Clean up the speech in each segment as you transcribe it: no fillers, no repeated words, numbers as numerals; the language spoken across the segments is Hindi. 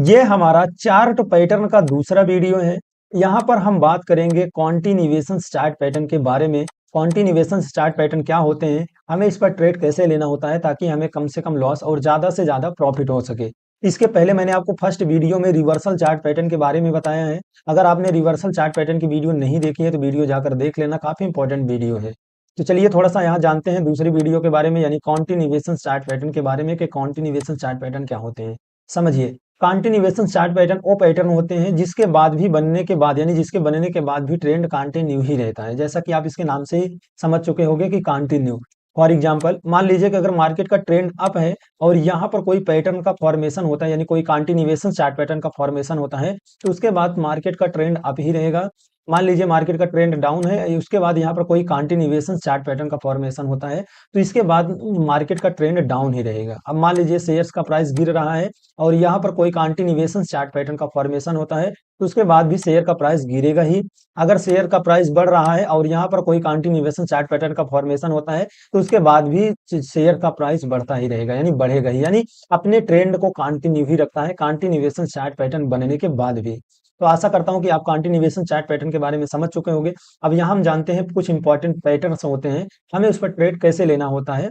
ये हमारा चार्ट पैटर्न का दूसरा वीडियो है। यहाँ पर हम बात करेंगे कॉन्टिन्यूएशन चार्ट पैटर्न के बारे में। कॉन्टिन्यूएशन चार्ट पैटर्न क्या होते हैं, हमें इस पर ट्रेड कैसे लेना होता है ताकि हमें कम से कम लॉस और ज्यादा से ज्यादा प्रॉफिट हो सके। इसके पहले मैंने आपको फर्स्ट वीडियो में रिवर्सल चार्ट पैटर्न के बारे में बताया है। अगर आपने रिवर्सल चार्ट पैटर्न की वीडियो नहीं देखी है तो वीडियो जाकर देख लेना, काफी इंपॉर्टेंट वीडियो है। तो चलिए थोड़ा सा यहाँ जानते हैं दूसरी वीडियो के बारे में, यानी कॉन्टिन्यूएशन चार्ट पैटर्न के बारे में कि कॉन्टिन्यूएशन चार्ट पैटर्न क्या होते हैं। समझिए, कंटिन्यूएशन चार्ट पैटर्न वो पैटर्न होते हैं जिसके बाद भी बनने के बाद, यानी जिसके बनने के बाद भी ट्रेंड कंटिन्यू ही रहता है, जैसा कि आप इसके नाम से ही समझ चुके होंगे कि कंटिन्यू। फॉर एग्जांपल मान लीजिए कि अगर मार्केट का ट्रेंड अप है और यहाँ पर कोई पैटर्न का फॉर्मेशन होता है, यानी कोई कंटिन्यूएशन चार्ट पैटर्न का फॉर्मेशन होता है, तो उसके बाद मार्केट का ट्रेंड अप ही रहेगा। मान लीजिए मार्केट का ट्रेंड डाउन है, उसके बाद यहाँ पर कोई कंटिन्यूएशन चार्ट पैटर्न का फॉर्मेशन होता है, तो इसके बाद मार्केट का ट्रेंड डाउन ही रहेगा। अब मान लीजिए शेयर्स का प्राइस गिर रहा है और यहाँ पर कोई कंटिन्यूएशन चार्ट पैटर्न का फॉर्मेशन होता है, तो उसके बाद भी शेयर का प्राइस गिरेगा ही। अगर शेयर का प्राइस बढ़ रहा है और यहाँ पर कोई कंटिन्यूएशन चार्ट पैटर्न का फॉर्मेशन होता है, तो उसके बाद भी शेयर का प्राइस बढ़ता ही रहेगा, यानी बढ़ेगा ही, यानी अपने ट्रेंड को कंटिन्यू ही रखता है कंटिन्यूएशन चार्ट पैटर्न बनने के बाद भी। तो आशा करता हूं कि आप कंटिन्यूएशन चार्ट पैटर्न के बारे में समझ चुके होंगे। अब यहाँ हम जानते हैं कुछ इंपॉर्टेंट पैटर्न्स होते हैं, हमें उस पर ट्रेड कैसे लेना होता है,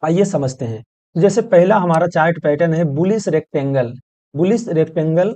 आइए समझते हैं। तो जैसे पहला हमारा चार्ट पैटर्न है bullish rectangle. Bullish rectangle,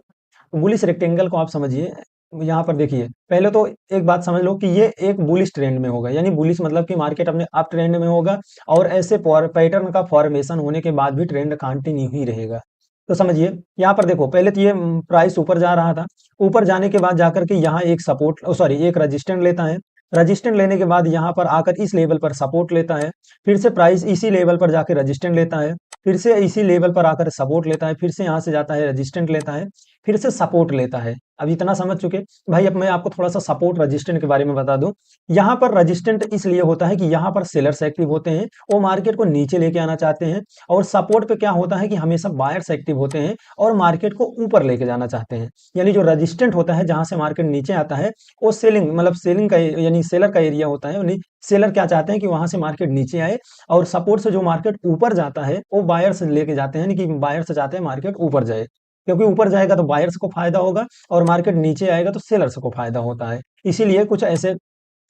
bullish rectangle को आप समझिए। यहाँ पर देखिए, पहले तो एक बात समझ लो कि ये एक बुलिश ट्रेंड में होगा, यानी बुलिश मतलब कि मार्केट अपने अप ट्रेंड में होगा और ऐसे पैटर्न का फॉर्मेशन होने के बाद भी ट्रेंड कंटिन्यू ही रहेगा। तो समझिए, यहाँ पर देखो पहले तो ये प्राइस ऊपर जा रहा था, ऊपर जाने के बाद जाकर के यहाँ एक सपोर्ट सॉरी एक रजिस्टेंट लेता है। रजिस्टेंट लेने के बाद यहाँ पर आकर इस लेवल पर सपोर्ट लेता है, फिर से प्राइस इसी लेवल पर जाकर रजिस्टेंट लेता है, फिर से इसी लेवल पर आकर सपोर्ट लेता है, फिर से यहाँ से जाता है रजिस्टेंट लेता है, फिर से सपोर्ट लेता है। अब इतना समझ चुके भाई। अब मैं आपको थोड़ा सा सपोर्ट रजिस्टेंट के बारे में बता दूं। यहाँ पर रजिस्टेंट इसलिए होता है कि यहाँ पर सेलर्स एक्टिव होते हैं, वो मार्केट को नीचे लेके आना चाहते हैं, और सपोर्ट पे क्या होता है कि हमेशा बायर्स एक्टिव होते हैं और मार्केट को ऊपर लेके जाना चाहते हैं। यानी जो रजिस्टेंट होता है जहां से मार्केट नीचे आता है, वो सेलिंग मतलब सेलिंग का यानी सेलर का एरिया होता है, यानी सेलर क्या चाहते हैं कि वहां से मार्केट नीचे आए, और सपोर्ट से जो मार्केट ऊपर जाता है वो बायर्स लेके जाते हैं, यानी कि बायर्स चाहते हैं मार्केट ऊपर जाए, क्योंकि ऊपर जाएगा तो बायर्स को फायदा होगा और मार्केट नीचे आएगा तो सेलर्स को फायदा होता है। इसीलिए कुछ ऐसे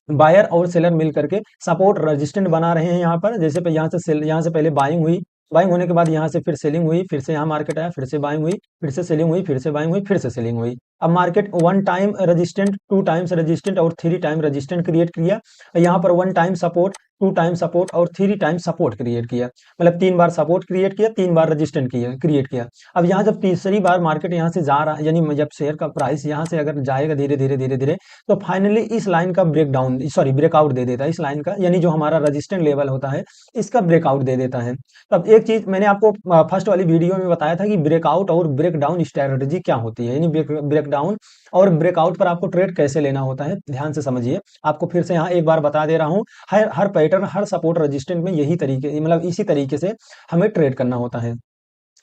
बायर और सेलर मिल करके सपोर्ट रेजिस्टेंट बना रहे हैं यहाँ पर। जैसे यहाँ से सेल, यहाँ से पहले बाइंग हुई, बाइंग होने के बाद यहाँ से फिर सेलिंग हुई, फिर से यहाँ मार्केट आया, फिर से बाइंग हुई, फिर से सेलिंग हुई, फिर से बाइंग हुई, फिर से सेलिंग हुई। अब market one time resistant, two times resistant और थ्री टाइम रेजिस्टेंट क्रिएट किया। यहाँ पर one time support, two time support और थ्री टाइम सपोर्ट क्रिएट किया, मतलब तीन बार सपोर्ट क्रिएट किया, तीन बार रेजिस्टेंट किया क्रिएट किया। अब यहाँ जब तीसरी बार मार्केट यहाँ से जा रहा है, यानी जब शेयर का प्राइस यहाँ से अगर जाएगा धीरे धीरे धीरे धीरे, तो फाइनली इस लाइन का ब्रेक डाउन सॉरी ब्रेकआउट दे देता है, इस लाइन का, यानी जो हमारा रेजिस्टेंट लेवल होता है इसका ब्रेकआउट दे देता है। तब एक चीज मैंने आपको फर्स्ट वाली वीडियो में बताया था कि ब्रेकआउट और ब्रेक डाउन स्ट्रेटजी क्या होती है, यानी ब्रेक डाउन और ब्रेकआउट पर आपको ट्रेड कैसे लेना होता है, ध्यान से समझिए। आपको फिर से यहाँ एक बार बता दे रहा हूँ, हर हर पैटर्न हर सपोर्ट रेजिस्टेंट में यही तरीके मतलब इसी तरीके से हमें ट्रेड करना होता है।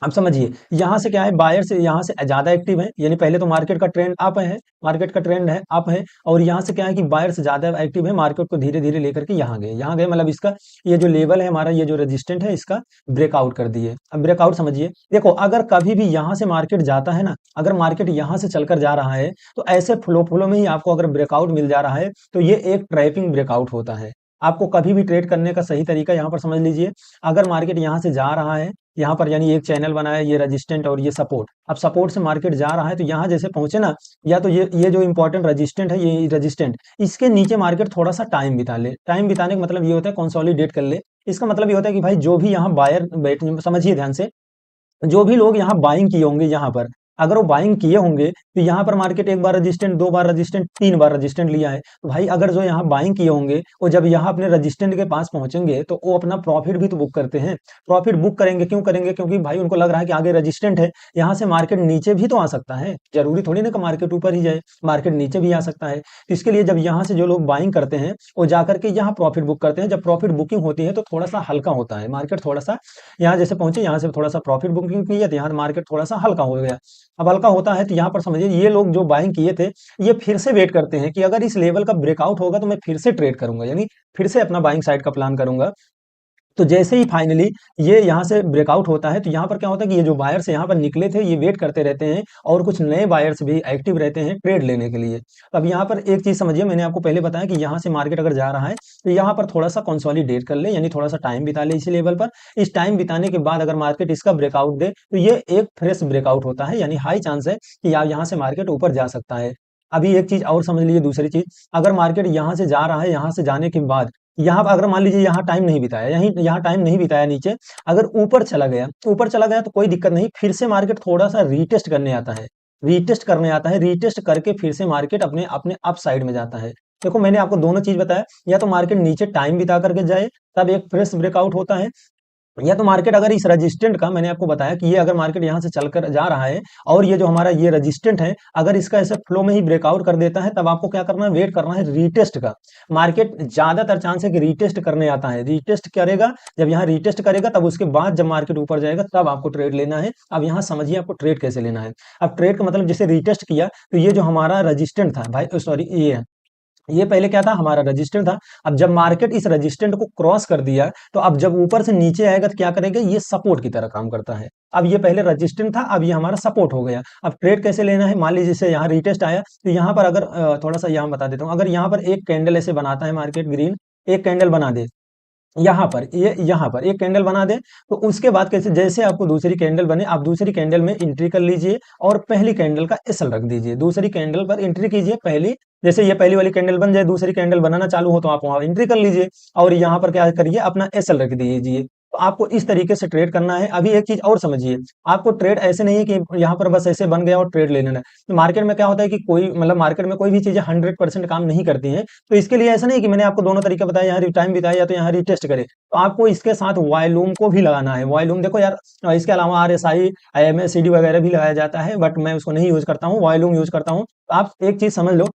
अब समझिए, यहाँ से क्या है, बायर से यहाँ से ज्यादा एक्टिव है, यानी पहले तो मार्केट का ट्रेंड अप है, मार्केट का ट्रेंड है अप है, और यहाँ से क्या है कि बायर से ज्यादा एक्टिव है, मार्केट को धीरे धीरे लेकर के यहाँ गए, मतलब इसका ये जो लेवल है हमारा, ये जो रेजिस्टेंट है इसका ब्रेकआउट कर दिए। अब ब्रेकआउट समझिए, देखो अगर कभी भी यहाँ से मार्केट जाता है ना, अगर मार्केट यहाँ से चलकर जा रहा है, तो ऐसे फ्लो फ्लो में ही आपको अगर ब्रेकआउट मिल जा रहा है तो ये एक ट्रैपिंग ब्रेकआउट होता है। आपको कभी भी ट्रेड करने का सही तरीका यहाँ पर समझ लीजिए। अगर मार्केट यहाँ से जा रहा है, यहाँ पर यानी एक चैनल बना है, ये रेजिस्टेंट और ये सपोर्ट, अब सपोर्ट से मार्केट जा रहा है तो यहाँ जैसे पहुंचे ना, या तो ये जो इंपॉर्टेंट रेजिस्टेंट है, ये रेजिस्टेंट, इसके नीचे मार्केट थोड़ा सा टाइम बिता ले। टाइम बिताने का मतलब ये होता है कंसोलिडेट कर ले। इसका मतलब ये होता है कि भाई जो भी यहाँ बायर बैठ, समझिए ध्यान से, जो भी लोग यहाँ बाइंग किए होंगे, यहाँ पर अगर वो बाइंग किए होंगे तो यहाँ पर मार्केट एक बार रजिस्टेंट, दो बार रजिस्टेंट, तीन बार रजिस्टेंट लिया है, तो भाई अगर जो यहाँ बाइंग किए होंगे वो जब यहाँ अपने रजिस्टेंट के पास पहुंचेंगे तो वो अपना प्रॉफिट भी तो बुक करते हैं। प्रॉफिट बुक करेंगे, क्यों करेंगे, क्योंकि भाई उनको लग रहा है कि आगे रजिस्टेंट है, यहाँ से मार्केट नीचे भी तो आ सकता है, जरूरी थोड़ी ना कि मार्केट ऊपर ही जाए, मार्केट नीचे भी आ सकता है। तो इसके लिए जब यहाँ से जो लोग बाइंग करते हैं वो जाकर के यहाँ प्रॉफिट बुक करते हैं। जब प्रॉफिट बुकिंग होती है तो थोड़ा सा हल्का होता है मार्केट, थोड़ा सा यहाँ जैसे पहुंचे, यहाँ से थोड़ा सा प्रॉफिट बुकिंग किया तो यहाँ मार्केट थोड़ा सा हल्का हो गया। अब हल्का होता है तो यहाँ पर समझिए, ये लोग जो बाइंग किए थे ये फिर से वेट करते हैं कि अगर इस लेवल का ब्रेकआउट होगा तो मैं फिर से ट्रेड करूंगा, यानी फिर से अपना बाइंग साइड का प्लान करूंगा। तो जैसे ही फाइनली ये यहाँ से ब्रेकआउट होता है, तो यहाँ पर क्या होता है कि ये जो बायर्स यहाँ पर निकले थे, ये वेट करते रहते हैं और कुछ नए बायर्स भी एक्टिव रहते हैं ट्रेड लेने के लिए। अब यहाँ पर एक चीज़ समझिए, मैंने आपको पहले बताया कि यहाँ से मार्केट अगर जा रहा है, तो यहाँ पर थोड़ा-सा कंसोलिडेट कर ले, यानी थोड़ा-सा टाइम बिता ले इसी लेवल पर। इस टाइम बिताने के बाद अगर मार्केट इसका ब्रेकआउट दे, तो ये एक फ्रेश ब्रेकआउट होता है, यानी हाई चांस है कि आप यहाँ से मार्केट ऊपर जा सकता है। अभी एक चीज़ और समझ लीजिए, दूसरी चीज़, अगर मार्केट यहाँ से जा रहा है, यहाँ से जाने के बाद यहाँ पर अगर मान लीजिए यहाँ टाइम नहीं बिताया, यहीं यहाँ टाइम नहीं बिताया नीचे, अगर ऊपर चला गया तो कोई दिक्कत नहीं, फिर से मार्केट थोड़ा-सा रीटेस्ट करने आता है। रीटेस्ट करके फिर से मार्केट अपने अपने अप साइड में जाता है। देखो मैंने आपको दोनों चीज़ बताया, या तो मार्केट नीचे टाइम बिता करके जाए, तब एक फ्रेश ब्रेकआउट होता है, या तो मार्केट अगर इस रेजिस्टेंट का, मैंने आपको बताया कि ये अगर मार्केट यहाँ से चलकर जा रहा है और ये जो हमारा ये रेजिस्टेंट है, अगर इसका ऐसे फ्लो में ही ब्रेकआउट कर देता है, तब आपको क्या करना है, वेट करना है रीटेस्ट का। मार्केट ज्यादातर चांस है कि रीटेस्ट करने आता है, रीटेस्ट करेगा, जब यहाँ रीटेस्ट करेगा तब उसके बाद जब मार्केट ऊपर जाएगा तब आपको ट्रेड लेना है। अब यहाँ समझिए आपको ट्रेड कैसे लेना है। अब ट्रेड का मतलब, जैसे रीटेस्ट किया तो ये जो हमारा रजिस्टेंट था भाई, सॉरी ये है, ये पहले क्या था, हमारा रजिस्टेंट था। अब जब मार्केट इस रजिस्टेंट को क्रॉस कर दिया, तो अब जब ऊपर से नीचे आएगा तो क्या करेगा, ये सपोर्ट की तरह काम करता है। अब ये पहले रजिस्टेंट था, अब ये हमारा सपोर्ट हो गया। अब ट्रेड कैसे लेना है, मान लीजिए जैसे यहाँ रिटेस्ट आया, तो यहाँ पर अगर थोड़ा सा यहाँ बता देता हूँ, अगर यहाँ पर एक कैंडल ऐसे बनाता है मार्केट ग्रीन, एक कैंडल बना दे यहाँ पर एक कैंडल बना दे, तो उसके बाद कैसे, जैसे आपको दूसरी कैंडल बने, आप दूसरी कैंडल में एंट्री कर लीजिए और पहली कैंडल का एसएल रख दीजिए, दूसरी कैंडल पर एंट्री कीजिए पहली। जैसे ये पहली वाली कैंडल बन जाए, दूसरी कैंडल बनाना चालू हो, तो आप वहां एंट्री कर लीजिए और यहाँ पर क्या करिए, अपना एसएल रख दीजिए। तो आपको इस तरीके से ट्रेड करना है। अभी एक चीज और समझिए, आपको ट्रेड ऐसे नहीं है कि यहाँ पर बस ऐसे बन गया और ट्रेड ले लेना है। तो मार्केट में क्या होता है कि कोई मतलब मार्केट में कोई भी चीजें 100% काम नहीं करती हैं। तो इसके लिए ऐसा नहीं कि मैंने आपको दोनों तरीके बताया, यहाँ टाइम बिताया या तो यहाँ रिटेस्ट करे, तो आपको इसके साथ वॉल्यूम को भी लगाना है। वॉल्यूम देखो यार, इसके अलावा आरएसआई, एमएसीडी वगैरह भी लगाया जाता है, बट मैं उसको नहीं यूज करता हूँ, वॉल्यूम यूज करता हूँ। तो आप एक चीज समझ लो,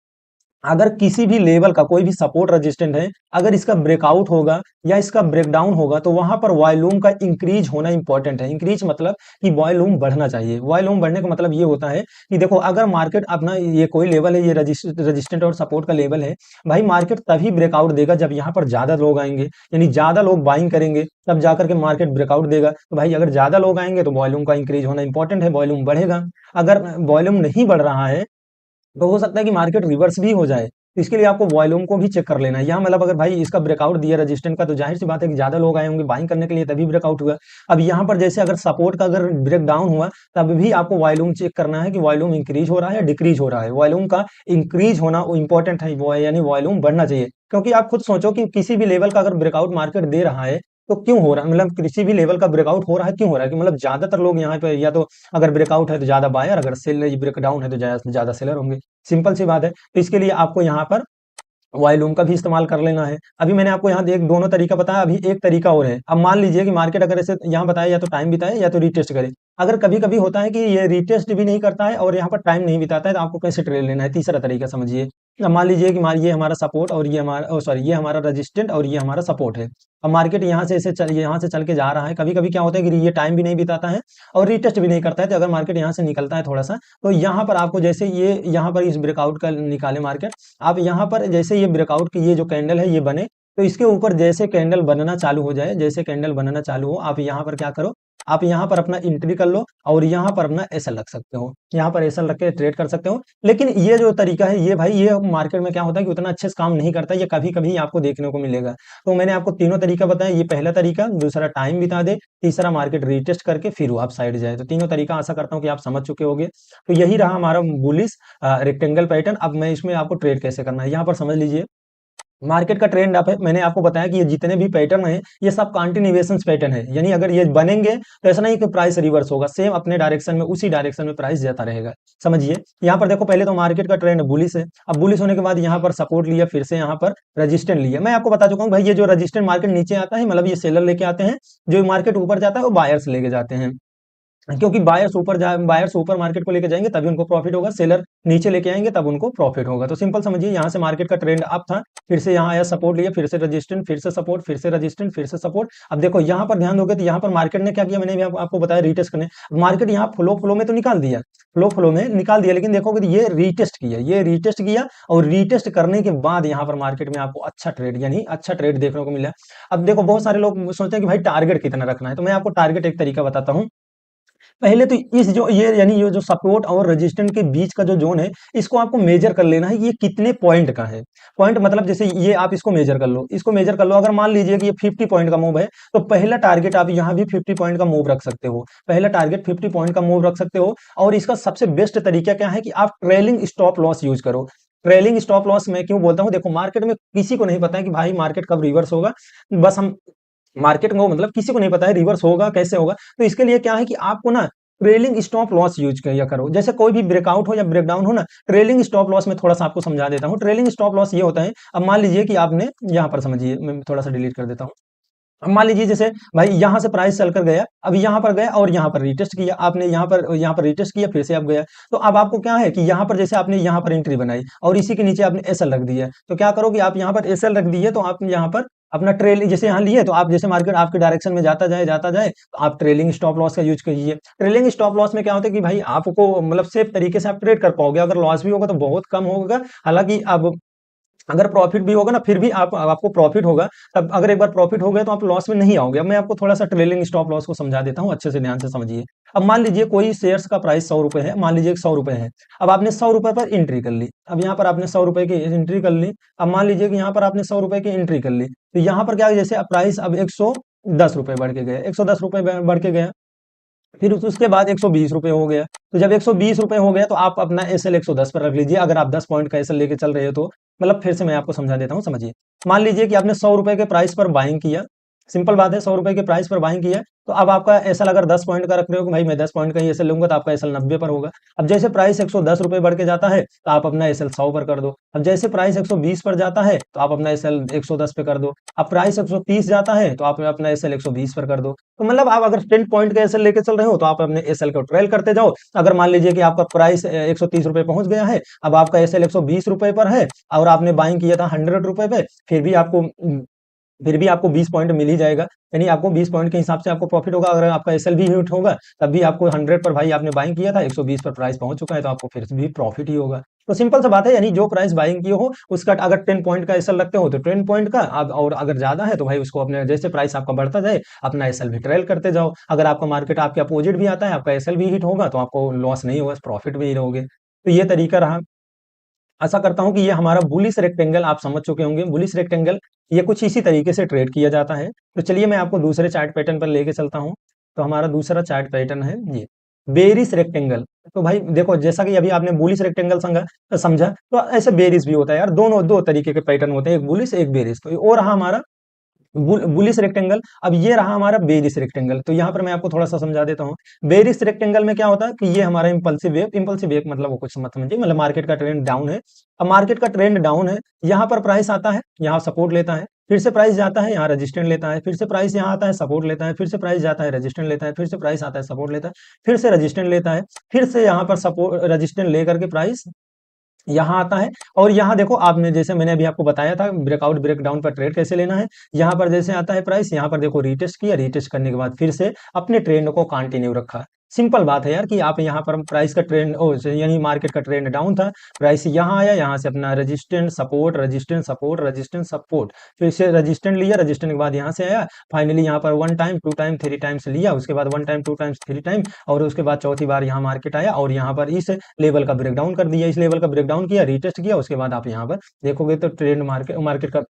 अगर किसी भी लेवल का कोई भी सपोर्ट रेजिस्टेंट है, अगर इसका ब्रेकआउट होगा या इसका ब्रेकडाउन होगा, तो वहां पर वॉल्यूम का इंक्रीज होना इंपॉर्टेंट है। इंक्रीज मतलब कि वॉल्यूम बढ़ना चाहिए। वॉल्यूम बढ़ने का मतलब ये होता है कि देखो, अगर मार्केट अपना ये कोई लेवल है, ये रजिस्टेंट और सपोर्ट का लेवल है, भाई मार्केट तभी ब्रेकआउट देगा जब यहाँ पर ज्यादा लोग आएंगे, यानी ज्यादा लोग बाइंग करेंगे, तब जाकर के मार्केट ब्रेकआउट देगा। तो भाई अगर ज्यादा लोग आएंगे तो वॉल्यूम का इंक्रीज होना इंपॉर्टेंट है, वॉल्यूम बढ़ेगा। अगर वॉल्यूम नहीं बढ़ रहा है, तो हो सकता है कि मार्केट रिवर्स भी हो जाए। तो इसके लिए आपको वॉल्यूम को भी चेक कर लेना है। यहाँ मतलब अगर भाई इसका ब्रेकआउट दिया रेजिस्टेंट का, तो जाहिर सी बात है कि ज्यादा लोग आए होंगे बाइंग करने के लिए, तभी ब्रेकआउट हुआ। अब यहाँ पर जैसे अगर सपोर्ट का अगर ब्रेक डाउन हुआ, तब भी आपको वॉल्यूम चेक करना है कि वॉल्यूम इंक्रीज हो रहा है या डिक्रीज हो रहा है। वॉल्यूम का इंक्रीज होना इंपॉर्टेंट है, यानी वॉल्यूम बढ़ना चाहिए। क्योंकि आप खुद सोचो कि किसी भी लेवल का अगर ब्रेकआउट मार्केट दे रहा है, तो क्यों हो रहा है, मतलब किसी भी लेवल का ब्रेकआउट हो रहा है, क्यों हो रहा है, कि मतलब ज्यादातर लोग यहाँ पे, या तो अगर ब्रेकआउट है तो ज्यादा बायर, अगर सेल ब्रेकडाउन है तो ज्यादा ज्यादा सेलर होंगे। सिंपल सी बात है। तो इसके लिए आपको यहाँ पर वॉल्यूम का भी इस्तेमाल कर लेना है। अभी मैंने आपको यहाँ एक दोनों तरीका बताया, अभी एक तरीका और है। अब मान लीजिए कि मार्केट अगर ऐसे यहाँ बताया, या तो टाइम बिताए या तो रीटेस्ट करे। अगर कभी कभी होता है कि ये रीटेस्ट भी नहीं करता है और यहाँ पर टाइम नहीं बिताता है, तो आपको कैसे ट्रेड लेना है, तीसरा तरीका समझिए। अब मान लीजिए कि ये हमारा सपोर्ट और ये हमारा, सॉरी, ये हमारा रजिस्टेंट और ये हमारा सपोर्ट है। अब मार्केट यहाँ से ऐसे चल, यहाँ से चल के जा रहा है, कभी कभी क्या होता है कि ये टाइम भी नहीं बिताता है और रीटेस्ट भी नहीं करता है। तो अगर मार्केट यहाँ से निकलता है थोड़ा सा, तो यहाँ पर आपको जैसे ये यहाँ पर इस ब्रेकआउट का निकाले मार्केट, आप यहाँ पर जैसे ये ब्रेकआउट की ये जो कैंडल है ये बने, तो इसके ऊपर जैसे कैंडल बनना चालू हो जाए, जैसे कैंडल बनना चालू हो, आप यहाँ पर क्या करो, आप यहाँ पर अपना एंट्री कर लो और यहाँ पर अपना एसएल रख सकते हो, यहाँ पर एसएल रख के ट्रेड कर सकते हो। लेकिन ये जो तरीका है, ये भाई ये मार्केट में क्या होता है कि उतना अच्छे से काम नहीं करता, ये कभी कभी आपको देखने को मिलेगा। तो मैंने आपको तीनों तरीका बताया, ये पहला तरीका, दूसरा टाइम बिता दे, तीसरा मार्केट रीटेस्ट करके फिर वो आप साइड जाए। तो तीनों तरीका आशा करता हूँ कि आप समझ चुके होंगे। तो यही रहा हमारा बुलिश रेक्टेंगल पैटर्न। अब मैं इसमें आपको ट्रेड कैसे करना है, यहाँ पर समझ लीजिए। मार्केट का ट्रेंड आप है, मैंने आपको बताया कि ये जितने भी पैटर्न है, ये सब कंटिन्यूएशन पैटर्न है, यानी अगर ये बनेंगे तो ऐसा नहीं कि प्राइस रिवर्स होगा, सेम अपने डायरेक्शन में, उसी डायरेक्शन में प्राइस जाता रहेगा। समझिए, यहाँ पर देखो, पहले तो मार्केट का ट्रेंड बुलिश है। अब बुलिश होने के बाद यहाँ पर सपोर्ट लिया, फिर से यहाँ पर रजिस्टेंट लिया। मैं आपको बता चुका हूँ भाई, ये जो रजिस्टेंट मार्केट नीचे आता है, मतलब ये सेलर लेके आते हैं, जो मार्केट ऊपर जाता है वो बायर्स लेके जाते हैं। क्योंकि बायर्स ऊपर मार्केट को लेके जाएंगे तभी उनको प्रॉफिट होगा, सेलर नीचे लेके आएंगे तब उनको प्रॉफिट होगा। तो सिंपल समझिए, यहाँ से मार्केट का ट्रेंड अप था, फिर से यहाँ आया, सपोर्ट लिया, फिर से रेजिस्टेंट, फिर से सपोर्ट, फिर से रेजिस्टेंट, फिर से सपोर्ट। अब देखो यहाँ पर ध्यान दोगे तो यहाँ पर मार्केट ने क्या किया, मैंने भी आपको बताया रीटेस्ट करने। मार्केट यहाँ फ्लो में तो निकाल दिया, फ्लो में निकाल दिया, लेकिन देखोगे तो ये रीटेस्ट किया, और रीटेस्ट करने के बाद यहाँ पर मार्केट में आपको अच्छा ट्रेड, यानी अच्छा ट्रेड देखने को मिला। अब देखो बहुत सारे लोग सोचते हैं कि भाई टारगेट कितना रखना है, तो मैं आपको टारगेट एक तरीका बताता हूँ। पहले तो इस जो ये यानी ये जो सपोर्ट और रेजिस्टेंस के बीच का जो जोन है, इसको आपको मेजर कर लेना है, ये कितने पॉइंट का है। पॉइंट मतलब जैसे ये आप इसको मेजर कर लो, इसको मेजर कर लो। अगर मान लीजिए कि ये 50 पॉइंट का मूव है, तो पहला टारगेट आप यहाँ भी 50 पॉइंट का मूव रख सकते हो, पहला टारगेट 50 पॉइंट का मूव रख सकते हो। और इसका सबसे बेस्ट तरीका क्या है कि आप ट्रेलिंग स्टॉप लॉस यूज करो। ट्रेलिंग स्टॉप लॉस मैं क्यों बोलता हूँ, देखो मार्केट में किसी को नहीं पता है कि भाई मार्केट कब रिवर्स होगा, बस हम मार्केट को मतलब किसी को नहीं पता है रिवर्स होगा कैसे होगा। तो इसके लिए क्या है कि आपको ना ट्रेलिंग स्टॉप लॉस यूज किया करो। जैसे कोई भी ब्रेकआउट हो या ब्रेकडाउन हो ना, ट्रेलिंग स्टॉप लॉस में थोड़ा सा आपको समझा देता हूँ। ट्रेलिंग स्टॉप लॉस ये होता है, अब मान लीजिए कि आपने यहाँ पर, समझिए मैं थोड़ा सा डिलीट कर देता हूँ। अब मान लीजिए जैसे भाई यहाँ से प्राइस चल कर गया, अब यहाँ पर गया और यहाँ पर रिटेस्ट किया, आपने यहाँ पर रिटेस्ट किया, फिर से आप गया। तो अब आपको क्या है कि यहाँ पर जैसे आपने यहाँ पर एंट्री बनाई और इसी के नीचे आपने एसएल रख दी है, तो क्या करोगे आप यहाँ पर एसएल रख दी है, तो आप यहाँ पर अपना ट्रेल जैसे यहाँ लिए, तो आप जैसे मार्केट आपके डायरेक्शन में जाता जाए तो आप ट्रेलिंग स्टॉप लॉस का यूज कीजिए। ट्रेलिंग स्टॉप लॉस में क्या होता है कि भाई आपको मतलब सेफ तरीके से आप ट्रेड कर पाओगे। अगर लॉस भी होगा तो बहुत कम होगा, हालांकि अब अगर प्रॉफिट भी होगा ना, फिर भी आपको प्रॉफिट होगा। तब अगर एक बार प्रॉफिट हो गया तो आप लॉस में नहीं आओगे। अब मैं आपको थोड़ा सा ट्रेलिंग स्टॉप लॉस को समझा देता हूँ, अच्छे से ध्यान से समझिए। अब मान लीजिए कोई शेयर्स का प्राइस 100 रुपए है, मान लीजिए 100 रुपए है। अब आपने 100 रुपए पर एंट्री कर ली, अब यहाँ पर आपने 100 रुपए की एंट्री कर ली। अब मान लीजिए कि यहाँ पर आपने 100 रुपए की एंट्री कर ली, तो यहाँ पर क्या है, जैसे प्राइस अब 110 रुपए बढ़ के गया, 110 रुपए बढ़ के गया, फिर उसके बाद 120 रुपए हो गया। तो जब 120 रुपए हो गया तो आप अपना एसएल 110 पर रख लीजिए, अगर आप 10 पॉइंट का एसएल लेके चल रहे हो तो। मतलब फिर से मैं आपको समझा देता हूँ, समझिए। मान लीजिए कि आपने 100 रुपए के प्राइस पर बाइंग किया, सिंपल बात है, 100 रुपए के प्राइस पर बाइंग किया, तो अब आपका एसएल अगर 10 पॉइंट का रख रहे हो कि भाई मैं 10 पॉइंट का ही एसएल लूंगा, तो आपका एसएल 90 पर होगा। अब जैसे प्राइस 110 रुपए बढ़ के जाता है तो आप अपना एसएल 100 पर कर दो। अब जैसे प्राइस 120 पर जाता है तो आप अपना एसएल 110 पे कर दो। अब प्राइस 130 जाता है तो आप अपना एसएल 120 पर कर दो। तो मतलब आप अगर 10 पॉइंट का एसएल लेके चल रहे हो तो आप अपने एसएल को ट्रेल करते जाओ। अगर मान लीजिए कि आपका प्राइस 130 रुपए पहुंच गया है, अब आपका एसएल 120 रुपए पर है, और आपने बाइंग किया था 100 रुपए पे, फिर भी आपको 20 पॉइंट मिल ही जाएगा। यानी आपको 20 पॉइंट के हिसाब से आपको प्रॉफिट होगा। अगर आपका एसएल भी हिट होगा तब भी आपको 100 पर भाई आपने बाइंग किया था, 120 पर प्राइस पहुंच चुका है, तो आपको फिर भी प्रॉफिट ही होगा। तो सिंपल सा बात है, यानी जो प्राइस बाइंग किए हो उसका अगर 10 पॉइंट का एसएल रखते हो तो 10 पॉइंट का, और अगर ज्यादा है तो भाई उसको अपने जैसे प्राइस आपका बढ़ता जाए अपना एसएल भी ट्रेल करते जाओ। अगर आपका मार्केट आपके अपोजिट भी आता है, आपका एसएल भी हिट होगा, तो आपको लॉस नहीं होगा, प्रॉफिट में ही रहोगे। तो ये तरीका रहा। आशा करता हूँ कि ये हमारा बुलिश रेक्टेंगल आप समझ चुके होंगे। बुलिश रेक्टेंगल ये कुछ इसी तरीके से ट्रेड किया जाता है। तो चलिए मैं आपको दूसरे चार्ट पैटर्न पर लेके चलता हूँ। तो हमारा दूसरा चार्ट पैटर्न है ये बेरिश रेक्टेंगल। तो भाई देखो, जैसा कि अभी आपने बुलिश रेक्टेंगल समझा, तो ऐसे बेरिश भी होता है यार। दोनों दो तरीके के पैटर्न होते हैं, एक बुलिश एक बेरिश। तो वो रहा हमारा बुलिश रेक्टेंगल। अब ये रहा हमारा बेरिश रेक्टेंगल। तो यहाँ पर मैं आपको थोड़ा सा समझा देता हूँ। बेरिश रेक्टेंगल में क्या होता है कि ये हमारा इंपल्सिव वेव मतलब वो कुछ मत समझिए, मतलब मार्केट का ट्रेंड डाउन है। अब मार्केट का ट्रेंड डाउन है, यहाँ पर प्राइस आता है, यहाँ सपोर्ट लेता है, फिर से प्राइस जाता है, यहाँ रेजिस्टेंट लेता है, फिर से प्राइस यहाँ आता है, सपोर्ट लेता है, फिर से प्राइस जाता है, रेजिस्टेंट लेता है, फिर से प्राइस आता है, सपोर्ट लेता है, फिर से रेजिस्टेंट लेता है, फिर से यहाँ पर सपोर्ट रेजिस्टेंट लेकर के प्राइस यहाँ आता है। और यहाँ देखो, आपने जैसे मैंने अभी आपको बताया था ब्रेकआउट ब्रेकडाउन पर ट्रेड कैसे लेना है। यहाँ पर जैसे आता है प्राइस, यहाँ पर देखो रीटेस्ट किया, रीटेस्ट करने के बाद फिर से अपने ट्रेंड को कंटिन्यू रखा। सिंपल बात है यार कि आप यहाँ पर प्राइस का ट्रेंड यानी मार्केट का ट्रेंड डाउन था, प्राइस यहाँ आया, यहाँ से अपना resistant support resistant support resistant support, फिर से रेजिस्टेंट लिया, रेजिस्टेंट के बाद यहाँ से आया, फाइनली यहाँ पर 1 टाइम 2 टाइम 3 टाइम्स लिया, उसके बाद 1 टाइम 2 टाइम्स 3 टाइम, और उसके बाद चौथी बार यहाँ मार्केट आया और यहाँ पर इस लेवल का ब्रेकडाउन कर दिया, इस लेवल का ब्रेकडाउन किया, रीटेस्ट किया। उसके बाद आप यहाँ पर देखोगे तो ट्रेंड मार्केट मार्केट का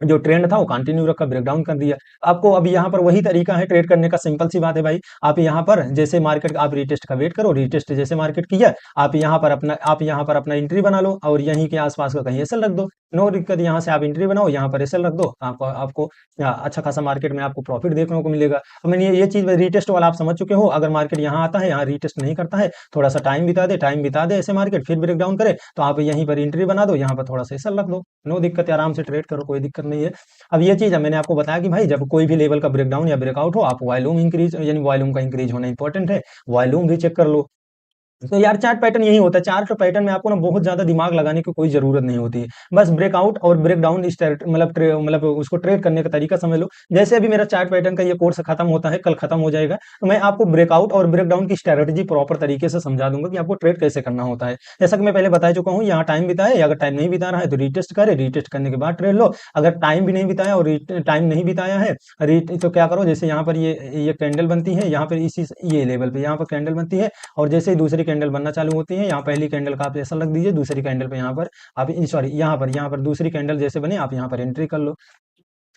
जो ट्रेंड था वो कंटिन्यू रखा, ब्रेकडाउन कर दिया। आपको अभी यहाँ पर वही तरीका है ट्रेड करने का, सिंपल सी बात है भाई। आप यहाँ पर जैसे मार्केट आप रीटेस्ट का वेट करो, रीटेस्ट जैसे मार्केट किया, आप यहाँ पर अपना एंट्री बना लो और यहीं के आसपास का कहीं एसएल रख दो। नो दिक्कत, यहाँ से आप एंट्री बनाओ, यहाँ पर एसएल रख दो, आपको आपको अच्छा खासा मार्केट में आपको प्रॉफिट देखने को मिलेगा। अब मैंने ये चीज रीटेस्ट वाला आप समझ चुके हो। अगर मार्केट यहाँ आता है, यहाँ रीटेस्ट नहीं करता है, थोड़ा सा टाइम बिता दे ऐसे मार्केट, फिर ब्रेकडाउन करे, तो आप यहीं पर एंट्री बना दो, यहाँ पर थोड़ा सा एसएल रख दो, नो दिक्कत है, आराम से ट्रेड करो, कोई दिक्कत नहीं है। अब ये चीज मैंने आपको बताया कि भाई जब कोई भी लेवल का ब्रेकडाउन या ब्रेकआउट हो, आप वॉल्यूम इंक्रीज यानी वॉल्यूम का इंक्रीज होना इंपॉर्टेंट है, वॉल्यूम भी चेक कर लो। तो यार चार्ट पैटर्न यही होता है। चार्ट पैटर्न में आपको ना बहुत ज्यादा दिमाग लगाने की कोई जरूरत नहीं होती है। बस ब्रेकआउट और ब्रेकडाउन मतलब उसको ट्रेड करने का तरीका समझ लो। जैसे अभी मेरा चार्ट पैटर्न का ये कोर्स खत्म होता है, कल खत्म हो जाएगा, तो मैं आपको ब्रेकआउट और ब्रेकडाउन की स्ट्रेटजी प्रॉपर तरीके से समझा दूंगा कि आपको ट्रेड कैसे करना होता है। जैसा कि मैं पहले बता चुका हूँ, यहाँ टाइम बिताए, अगर टाइम नहीं बिता रहा है तो रीटेस्ट करे, रीटेस्ट करने के बाद ट्रेड लो। अगर टाइम भी नहीं बिताया और टाइम नहीं बिताया है तो क्या करो, जैसे यहाँ पर ये कैंडल बनती है, यहाँ पर इसी ये लेवल पे यहाँ पर कैंडल बनती है, और जैसे ही दूसरी कैंडल बनना चालू होती है, यहाँ पहली कैंडल का आप ऐसा रख दीजिए, दूसरी कैंडल पे यहाँ पर आप सॉरी यहाँ पर दूसरी कैंडल जैसे बने आप यहाँ पर एंट्री कर लो,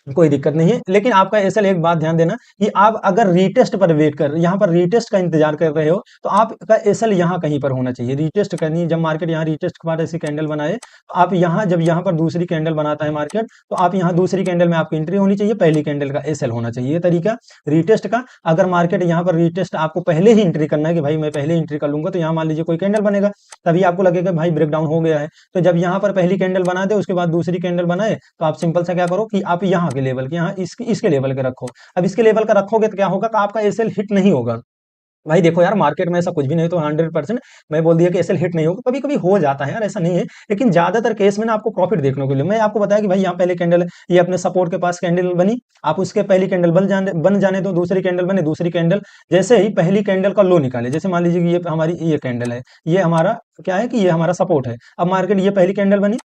कोई दिक्कत नहीं है। लेकिन आपका एसएल एक बात ध्यान देना कि आप अगर रीटेस्ट पर वेट कर यहाँ पर रीटेस्ट का इंतजार कर रहे हो, तो आपका एसएल यहाँ कहीं पर होना चाहिए। रीटेस्ट करनी, जब मार्केट यहाँ रीटेस्ट के बाद ऐसी कैंडल बनाए, तो आप यहाँ जब यहाँ पर दूसरी कैंडल बनाता है मार्केट, तो आप यहाँ दूसरी कैंडल में आपकी एंट्री होनी चाहिए, पहली कैंडल का एसएल होना चाहिए। ये तरीका रीटेस्ट का। अगर मार्केट यहाँ पर रीटेस्ट आपको पहले ही एंट्री करना है कि भाई मैं पहले एंट्री कर लूंगा, तो यहाँ मान लीजिए कोई कैंडल बनेगा, तभी आपको लगेगा भाई ब्रेकडाउन हो गया है। तो जब यहाँ पर पहली कैंडल बना दे, उसके बाद दूसरी कैंडल बनाए, तो आप सिंपल सा क्या करो कि आप यहाँ के लेवल के यहाँ इसके लेवल के रखो। अब इसके लेवल का रखोगे तो क्या होगा कि आपका एसएल हिट नहीं होगा। भाई देखो यार, मार्केट में ऐसा कुछ भी नहीं तो 100% मैं बोल दिया कि एसएल हिट नहीं होगा, कभी कभी हो जाता है यार, ऐसा नहीं है। लेकिन ज्यादातर केस में ना आपको प्रॉफिट देखने को मिले। मैं आपको बताया कि भाई यहाँ पहले कैंडल, ये अपने सपोर्ट के पास कैंडल बनी, आप उसके पहली कैंडल बन जाने दो, दूसरी कैंडल बने, दूसरी कैंडल जैसे ही पहली कैंडल का लो निकाले, जैसे मान लीजिए कि ये हमारी ये कैंडल है, ये हमारा क्या है कि ये हमारा सपोर्ट है। अब मार्केट ये पहली कैंडल बनी,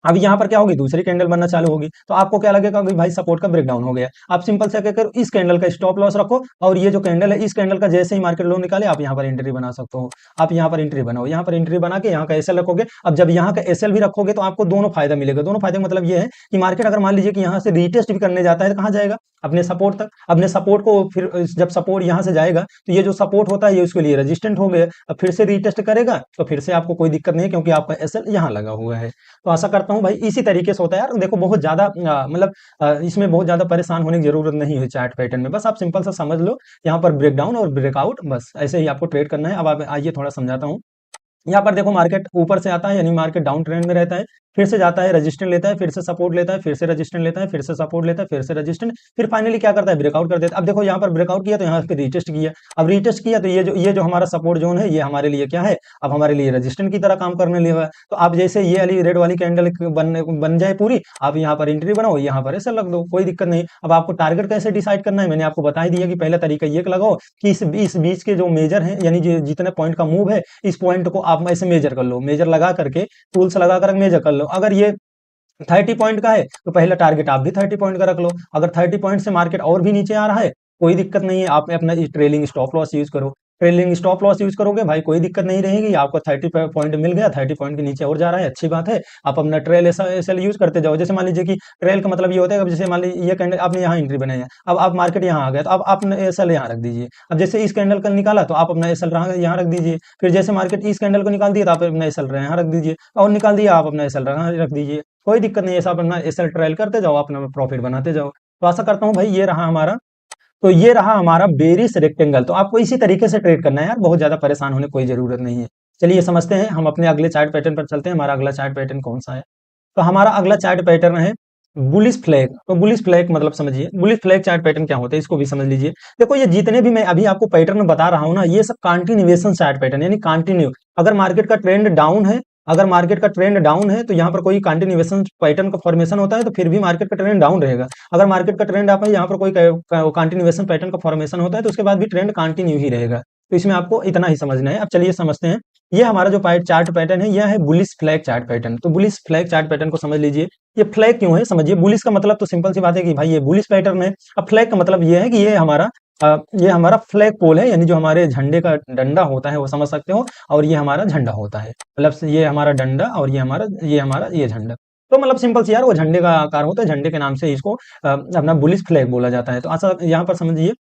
अब यहाँ पर क्या होगी, दूसरी कैंडल बनना चालू होगी, तो आपको क्या लगेगा कि भाई सपोर्ट का ब्रेकडाउन हो गया। आप सिंपल से क्या करो, इस कैंडल का स्टॉप लॉस रखो, और ये जो कैंडल है, इस कैंडल का जैसे ही मार्केट लो निकाले, आप यहाँ पर एंट्री बना सकते हो। आप यहाँ पर एंट्री बनाओ, यहाँ पर एंट्री बना के यहाँ का एसएल रखोगे। अब जब यहाँ का एसएल भी रखोगे, तो आपको दोनों फायदा मिलेगा। दोनों फायदे का मतलब ये है कि मार्केट अगर मान लीजिए कि यहाँ से रीटेस्ट भी करने जाता है, तो कहाँ जाएगा, अपने सपोर्ट तक। अपने सपोर्ट को फिर जब सपोर्ट यहाँ से जाएगा, तो ये जो सपोर्ट होता है ये उसके लिए रेजिस्टेंट हो गया। अब फिर से रीटेस्ट करेगा, तो फिर से आपको कोई दिक्कत नहीं है, क्योंकि आपका एसएल यहाँ लगा हुआ है। तो आशा करता हूँ भाई इसी तरीके से होता है यार। देखो बहुत ज्यादा मतलब इसमें बहुत ज्यादा परेशान होने की जरूरत नहीं है चार्ट पैटर्न में। बस आप सिंपल सा समझ लो, यहाँ पर ब्रेकडाउन और ब्रेकआउट, बस ऐसे ही आपको ट्रेड करना है। अब आप आइए थोड़ा समझाता हूँ। यहाँ पर देखो, मार्केट ऊपर से आता है यानी मार्केट डाउन ट्रेंड में रहता है, फिर से जाता है, रेजिस्टेंट लेता है, फिर से सपोर्ट लेता है, फिर से रेजिस्टेंट लेता है, फिर से सपोर्ट लेता है, फिर से रेजिस्टेंट, फिर फाइनली क्या करता है, ब्रेकआउट कर देता है। अब देखो यहाँ पर ब्रेकआउट किया तो यहाँ पे रीटेस्ट किया। अब रीटेस्ट किया तो ये जो हमारा सपोर्ट जोन है, ये हमारे लिए क्या है, अब हमारे लिए रेजिस्टेंट की तरह काम करने लगा है। तो आप जैसे ये वाली रेड वाली कैंडल बन जाए पूरी, आप यहाँ पर एंट्री बनाओ, यहाँ पर ऐसे लग दो, कोई दिक्कत नहीं। अब आपको टारगेट कैसे डिसाइड करना है, मैंने आपको बता ही दिया कि पहला तरीका ये लगाओ कि इस बीच के जो मेजर है, यानी जितने पॉइंट का मूव है, इस पॉइंट को आप ऐसे मेजर कर लो, मेजर लगा करके टूल्स लगा कर मेजर कर लो। अगर ये 30 पॉइंट का है, तो पहला टारगेट आप भी 30 पॉइंट का रख लो। अगर 30 पॉइंट से मार्केट और भी नीचे आ रहा है, कोई दिक्कत नहीं है, आप अपना ट्रेलिंग स्टॉप लॉस यूज करो। ट्रेलिंग स्टॉप लॉस यूज करोगे भाई, कोई दिक्कत नहीं रहेगी। आपको 30 पॉइंट मिल गया, 30 पॉइंट के नीचे और जा रहा है, अच्छी बात है। आप अपना ट्रेल ऐसा ऐसा यूज करते जाओ। जैसे मान लीजिए कि ट्रेल का मतलब ये होता है कि जैसे मान लीजिए ये कैंडल आपने यहाँ एंट्री बनाई है, अब आप मार्केट यहाँ आ गए, तो अब आपने एसएल यहाँ रख दीजिए। अब जैसे इस कैंडल का निकाला, तो आप अपना एसएल यहाँ रख दीजिए। फिर जैसे मार्केट इस कैंडल को निकाल दिया, तो आप अपना एसएल यहाँ रख दीजिए, और निकाल दिया, आप अपना एसएल यहाँ रख दीजिए। कोई दिक्कत नहीं है, ऐसा अपना एसएल ट्रायल करते जाओ, अपना प्रॉफिट बनाते जाओ। तो आशा करता हूँ भाई ये रहा हमारा बेरिश रेक्टेंगल। तो आपको इसी तरीके से ट्रेड करना है यार, बहुत ज्यादा परेशान होने कोई जरूरत नहीं है। चलिए समझते हैं, हम अपने अगले चार्ट पैटर्न पर चलते हैं। हमारा अगला चार्ट पैटर्न कौन सा है? तो हमारा अगला चार्ट पैटर्न है बुलिश फ्लैग। तो बुलिश फ्लैग मतलब समझिए, बुलिश फ्लैग चार्ट पैटर्न क्या होता है, इसको भी समझ लीजिए। देखो ये जितने भी मैं अभी आपको पैटर्न बता रहा हूँ ना, ये सब कंटिन्यूएशन चार्ट पैटर्न, यानी कंटिन्यू। अगर मार्केट का ट्रेंड डाउन है, अगर मार्केट का ट्रेंड डाउन है, तो यहाँ पर कोई कंटिन्यूएशन पैटर्न का फॉर्मेशन होता है, तो फिर भी मार्केट का ट्रेंड डाउन रहेगा। अगर मार्केट का ट्रेंड आप यहाँ पर कोई कंटिन्यूएशन पैटर्न का फॉर्मेशन होता है, तो उसके बाद भी ट्रेंड कंटिन्यू ही रहेगा। तो इसमें आपको इतना ही समझना है। अब चलिए समझते हैं, ये हमारा जो चार्ट पैटर्न है, यह है बुलिश फ्लैग चार्ट पैटर्न। तो बुलिश फ्लैग चार्ट पैटर्न को समझ लीजिए। ये फ्लैग क्यों है समझिए। बुलिश का मतलब तो सिंपल सी बात है कि भाई ये बुलिश पैटर्न है। अब फ्लैग का मतलब ये है कि ये हमारा फ्लैग पोल है, यानी जो हमारे झंडे का डंडा होता है, वो समझ सकते हो। और ये हमारा झंडा होता है, मतलब ये हमारा डंडा और ये हमारा ये झंडा। तो मतलब सिंपल सी यार, वो झंडे का आकार होता है, झंडे के नाम से इसको अपना बुलिश फ्लैग बोला जाता है। तो ऐसा यहाँ पर समझिए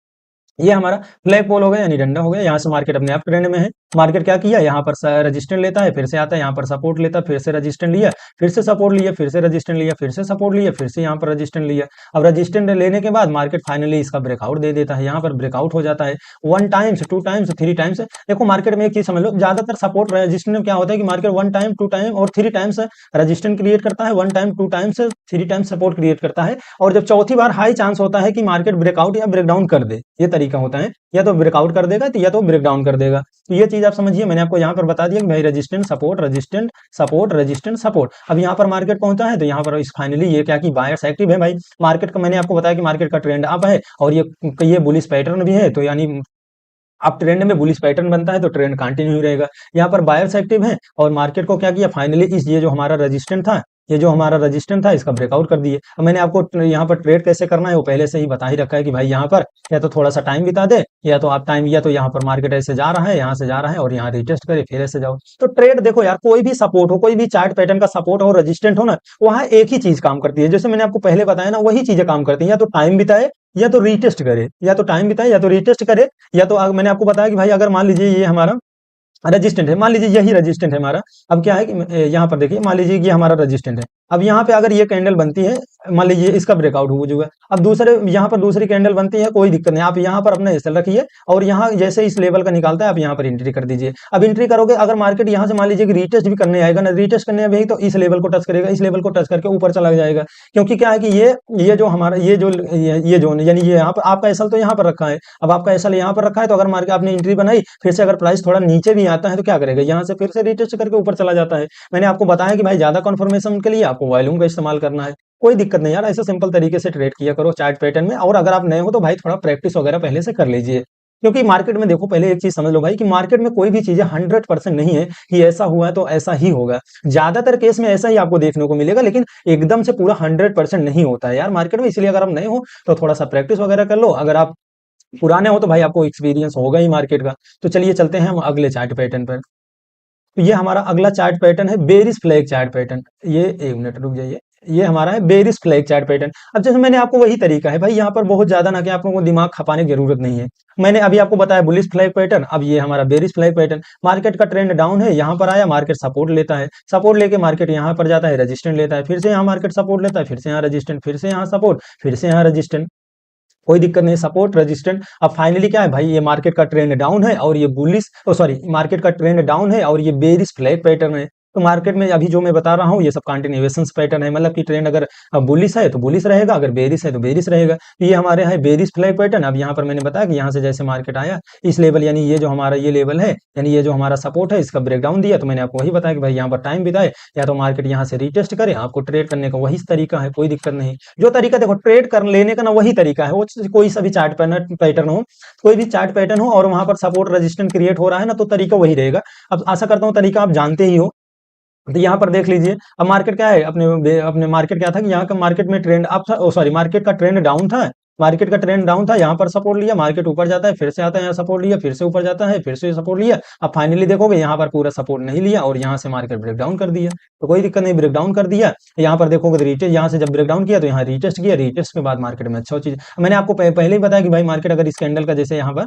ये हमारा फ्लैग पोल हो गया यानी डंडा हो गया। यहाँ से मार्केट अपने आप ट्रेंड में है। मार्केट क्या किया, यहाँ पर रजिस्टेंट लेता है, फिर से आता है, यहाँ पर सपोर्ट लेता है, फिर से रजिस्टेंट लिया, फिर से सपोर्ट लिया, फिर से रजिस्टेंट लिया, फिर से सपोर्ट लिया, फिर से यहाँ पर रजिस्टेंट लिया। अब रजिस्टेंट लेने के बाद मार्केट फाइनली इसका ब्रेकआउट दे देता है, यहाँ पर ब्रेकआउट हो जाता है 1 टाइम्स 2 टाइम्स 3 टाइम्स। देखो मार्केट में एक चीज समझ लो, ज्यादातर सपोर्ट रजिस्टेंट में क्या होता है कि मार्केट 1 टाइम 2 टाइम और 3 टाइम्स रजिस्टेंट क्रिएट करता है, 1 time 2 times 3 times support create करता है। और जब चौथी बार हाई चांस होता है कि मार्केट ब्रेकआउट या ब्रेकडाउन कर दे, ये तरीका होता है। या तो ब्रेकआउट कर देगा या तो ब्रेक डाउन कर देगा। तो ये चीज आप समझिए, मैंने आपको यहाँ पर बता दिया कि भाई resistant support resistant support resistant support. अब यहाँ पर मार्केट पहुंचा है तो यहाँ पर फाइनली ये क्या कि बायर्स एक्टिव है भाई। मार्केट का मैंने आपको बताया कि मार्केट का ट्रेंड अप है और ये बुलिश पैटर्न भी है, तो यानी अब ट्रेंड में बुलिश पैटर्न बनता है तो ट्रेंड कंटिन्यू रहेगा। यहाँ पर बायर्स एक्टिव है और मार्केट को क्या किया फाइनली, इस ये जो हमारा रजिस्टेंट था, ये जो हमारा रजिस्टेंट था इसका ब्रेकआउट कर दिए। अब मैंने आपको यहाँ पर ट्रेड कैसे करना है वो पहले से ही बता ही रखा है कि भाई यहाँ पर या तो थोड़ा सा टाइम बिता दे, या तो आप टाइम, या तो यहाँ पर मार्केट ऐसे जा रहा है, यहाँ से जा रहा है और यहाँ रिटेस्ट करे फिर ऐसे जाओ। तो ट्रेड देखो यार, कोई भी सपोर्ट हो, कोई भी चार्ट पैटर्न का सपोर्ट हो, रजिस्टेंट हो ना, वहां एक ही चीज काम करती है, जैसे मैंने आपको पहले बताया ना, वही चीजें काम करती है। या तो टाइम बिताए या तो रीटेस्ट करे, या तो टाइम बिताए या तो रीटेस्ट करे, या तो मैंने आपको बताया कि भाई अगर मान लीजिए ये हमारा रजिस्टेंट है, मान लीजिए यही रजिस्टेंट है हमारा। अब क्या है कि यहाँ पर देखिए, मान लीजिए कि हमारा रजिस्टेंट है। अब यहाँ पे अगर ये कैंडल बनती है, मान लीजिए इसका ब्रेकआउट हो जाएगा, अब दूसरे यहाँ पर दूसरी कैंडल बनती है, कोई दिक्कत नहीं, आप यहाँ पर अपना एसएल रखिए और यहाँ जैसे इस लेवल का निकालता है आप यहाँ पर एंट्री कर दीजिए। अब एंट्री करोगे, अगर मार्केट यहाँ से मान लीजिए कि रीटेस्ट भी करने आएगा ना, रीटेस्ट करने आएगा तो इस लेवल को टच करेगा, इस लेवल को टच करके ऊपर चला जाएगा। क्योंकि क्या है कि ये जो हमारा ये जोन यानी ये यहाँ पर आपका एसएल तो यहाँ पर रखा है। अब आपका एसएल यहाँ पर रखा है तो अगर मार्केट आपने एंट्री बनाई, फिर से अगर प्राइस थोड़ा नीचे भी आता है तो क्या करेगा, यहाँ से फिर से रिटेस्ट करके ऊपर चला जाता है। मैंने आपको बताया कि भाई ज्यादा कंफर्मेशन के लिए आपको वॉल्यूम का इस्तेमाल करना है। कोई दिक्कत नहीं यार, ऐसे सिंपल तरीके से ट्रेड किया करो चार्ट पैटर्न में। और अगर आप नए हो तो भाई थोड़ा प्रैक्टिस वगैरह पहले से कर लीजिए। क्योंकि मार्केट में देखो, पहले एक चीज समझ लो भाई कि मार्केट में कोई भी चीजें 100% नहीं है कि ऐसा हुआ है तो ऐसा ही होगा। ज्यादातर केस में ऐसा ही आपको देखने को मिलेगा, लेकिन एकदम से पूरा 100% नहीं होता है यार मार्केट में। इसलिए अगर आप नए हो तो थोड़ा सा प्रैक्टिस वगैरह कर लो, अगर आप पुराने हो तो भाई आपको एक्सपीरियंस होगा ही मार्केट का। तो चलिए चलते हैं हम अगले चार्ट पैटर्न पर। तो ये हमारा अगला चार्ट पैटर्न है बेरिस फ्लैग चार्ट पैटर्न। ये एक मिनट रुक जाइए, ये हमारा है बेरिस फ्लैग चार्ट पैटर्न। अब जैसे मैंने आपको वही तरीका है भाई, यहाँ पर बहुत ज्यादा ना कि आप लोगों को दिमाग खपाने की जरूरत नहीं है। मैंने अभी आपको बताया बुलिश फ्लैग पैटर्न, अब ये हमारा बेरिस फ्लैग पैटर्न। मार्केट का ट्रेंड डाउन है, यहाँ पर आया, मार्केट सपोर्ट लेता है, सपोर्ट लेके मार्केट यहाँ पर जाता है, रजिस्टेंट लेता है, फिर से यहाँ मार्केट सपोर्ट लेता है, फिर से यहाँ रजिस्टेंट, फिर से यहाँ सपोर्ट, फिर से यहाँ रजिस्टेंट। कोई दिक्कत नहीं, सपोर्ट रेजिस्टेंट। अब फाइनली क्या है भाई, ये मार्केट का ट्रेंड डाउन है और ये बुलिश, ओ सॉरी, मार्केट का ट्रेंड डाउन है और ये बेरिश फ्लैग पैटर्न है। तो मार्केट में अभी जो मैं बता रहा हूँ ये सब कंटिन्यूएशन पैटर्न है, मतलब कि ट्रेंड अगर बुलिश है तो बुलिश रहेगा, अगर बेरिश है तो बेरिश रहेगा। तो ये हमारे यहाँ बेरिश फ्लैग पैटर्न। अब यहाँ पर मैंने बताया कि यहाँ से जैसे मार्केट आया, इस लेवल यानी ये जो हमारा ये लेवल है, यानी ये जो हमारा सपोर्ट है, इसका ब्रेकडाउन दिया, तो मैंने आपको वही बताया कि भाई यहाँ पर टाइम बिताए, या तो मार्केट यहाँ से रिटेस्ट करे, आपको ट्रेड करने का वही तरीका है, कोई दिक्कत नहीं। जो तरीका देखो ट्रेड कर लेने का ना, वही तरीका है, वो कोई सा भी चार्ट पैटर्न हो, कोई भी चार्ट पैटर्न हो और वहां पर सपोर्ट रेजिस्टेंस क्रिएट हो रहा है ना, तो तरीका वही रहेगा। अब आशा करता हूँ तरीका आप जानते ही हो। तो यहाँ पर देख लीजिए, अब मार्केट क्या है, अपने अपने मार्केट क्या था कि यहाँ का मार्केट में ट्रेंड अप था, सॉरी मार्केट का ट्रेंड डाउन था। मार्केट का ट्रेंड डाउन था, यहाँ पर सपोर्ट लिया, मार्केट ऊपर जाता है, फिर से आता है, यहाँ सपोर्ट लिया, फिर से ऊपर जाता है, फिर से सपोर्ट लिया। अब फाइनली देखोगे यहाँ पर पूरा सपोर्ट नहीं लिया और यहाँ से मार्केट ब्रेक डाउन कर दिया। तो कोई दिक्कत नहीं, ब्रेक डाउन कर दिया। यहाँ पर देखोगे तो रीटेस्ट, यहाँ से जब ब्रेक डाउन किया तो यहाँ रीटेस्ट किया, रीटेस्ट के बाद मार्केट में अच्छा चीज। मैंने आपको पहले ही बताया कि भाई मार्केट अगर इस कैंडल का जैसे यहाँ पर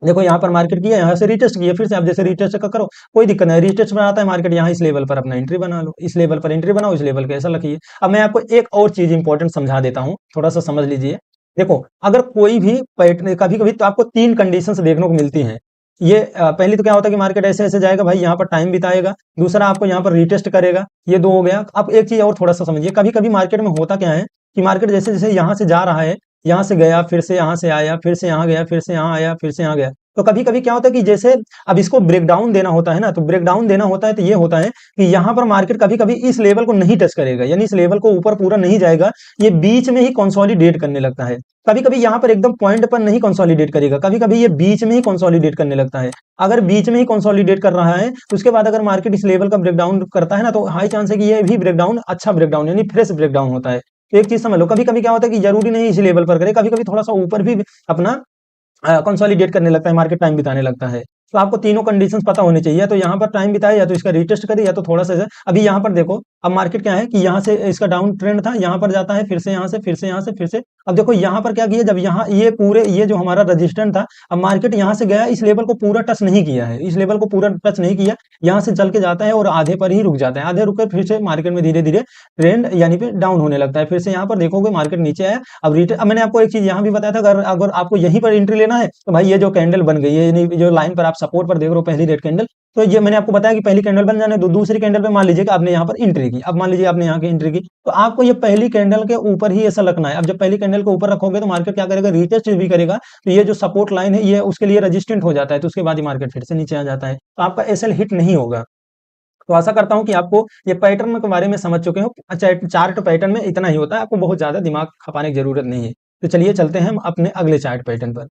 देखो, यहाँ पर मार्केट किया, यहाँ से रिटेस्ट किया, फिर से आप जैसे रिटेस्ट का करो, कोई दिक्कत नहीं, रिटेस्ट बनाता है मार्केट, यहाँ इस लेवल पर अपना एंट्री बना लो, इस लेवल पर एंट्री बनाओ, इस लेवल का ऐसा रखिए। अब मैं आपको एक और चीज इंपॉर्टेंट समझा देता हूँ, थोड़ा सा समझ लीजिए। देखो, अगर कोई भी पैटर्न, कभी कभी तो आपको 3 कंडीशंस देखने को मिलती हैं। ये पहली तो क्या होता है कि मार्केट ऐसे ऐसे जाएगा भाई, यहाँ पर टाइम बिताएगा, दूसरा आपको यहाँ पर रिटेस्ट करेगा, ये दो हो गया। अब एक चीज और थोड़ा सा समझिए, कभी कभी मार्केट में होता क्या है कि मार्केट जैसे जैसे यहाँ से जा रहा है, यहाँ से गया, फिर से यहाँ से आया, फिर से यहाँ गया, फिर से यहाँ आया, फिर से यहाँ गया। तो कभी कभी क्या होता है कि जैसे अब इसको ब्रेक डाउन देना होता है ना, तो ब्रेक डाउन देना होता है तो ये होता है कि यहाँ पर मार्केट कभी कभी इस लेवल को नहीं टच करेगा, यानी इस लेवल को ऊपर पूरा नहीं जाएगा, ये बीच में ही कंसोलिडेट करने लगता है। कभी कभी यहाँ पर एकदम पॉइंट पर नहीं कंसोलिडेट करेगा, कभी कभी ये बीच में ही कंसोलिडेट करने लगता है। अगर बीच में ही कंसोलिडेट कर रहा है तो उसके बाद अगर मार्केट इस लेवल का ब्रेकडाउन करता है ना, तो हाई चांस है कि ये भी ब्रेकडाउन अच्छा ब्रेकडाउन यानी फ्रेश ब्रेकडाउन होता है। तो एक चीज समझ लो, कभी कभी क्या होता है कि जरूरी नहीं इस लेवल पर करे, कभी कभी थोड़ा सा ऊपर भी अपना कंसोलिडेट करने लगता है, मार्केट टाइम बिताने लगता है। तो आपको तीनों कंडीशंस पता होनी चाहिए, या तो यहाँ पर टाइम बिताए, या तो इसका रीटेस्ट करे, या तो थोड़ा सा अभी यहाँ पर देखो, अब मार्केट क्या है कि यहाँ से इसका डाउन ट्रेंड था, यहाँ पर जाता है, फिर से यहाँ से, फिर से यहाँ से, फिर से। अब देखो यहाँ पर क्या किया, जब यहाँ ये पूरे ये जो हमारा रजिस्टेंस था, अब मार्केट यहाँ से गया, इस लेवल को पूरा टच नहीं किया है, इस लेवल को पूरा टच नहीं किया, यहाँ से चल के जाता है और आधे पर ही रुक जाता है, आधे रुक कर फिर से मार्केट में धीरे धीरे ट्रेंड यानी कि डाउन होने लगता है। फिर से यहाँ पर देखोगे मार्केट नीचे आया। अब मैंने आपको एक चीज यहाँ भी बताया था, अगर अगर आपको यहीं पर एंट्री लेना है तो भाई ये जो कैंडल बन गई है, यानी जो लाइन पर आप सपोर्ट पर देख रहे हो पहली रेड कैंडल, तो ये मैंने आपको बताया कि पहली कैंडल बन जाने दो, दूसरी कैंडल पे मान लीजिए कि आपने यहाँ पर एंट्री की। अब मान लीजिए आपने यहाँ की एंट्री की, तो आपको ये पहली कैंडल के ऊपर ही ऐसा रखना है। अब जब पहली कैंडल के ऊपर रखोगे तो मार्केट क्या करेगा, रीटेस्ट भी करेगा, तो ये जो सपोर्ट लाइन है ये उसके लिए रेजिस्टेंट हो जाता है, तो उसके बाद ही मार्केट फिर से नीचे आ जाता है, तो आपका एसएल हिट नहीं होगा। तो आशा करता हूं कि आपको ये पैटर्न के बारे में समझ चुके हो। अच्छा, चार्ट पैटर्न में इतना ही होता है, आपको बहुत ज्यादा दिमाग खपाने की जरूरत नहीं है। तो चलिए चलते हैं हम अपने अगले चार्ट पैटर्न पर।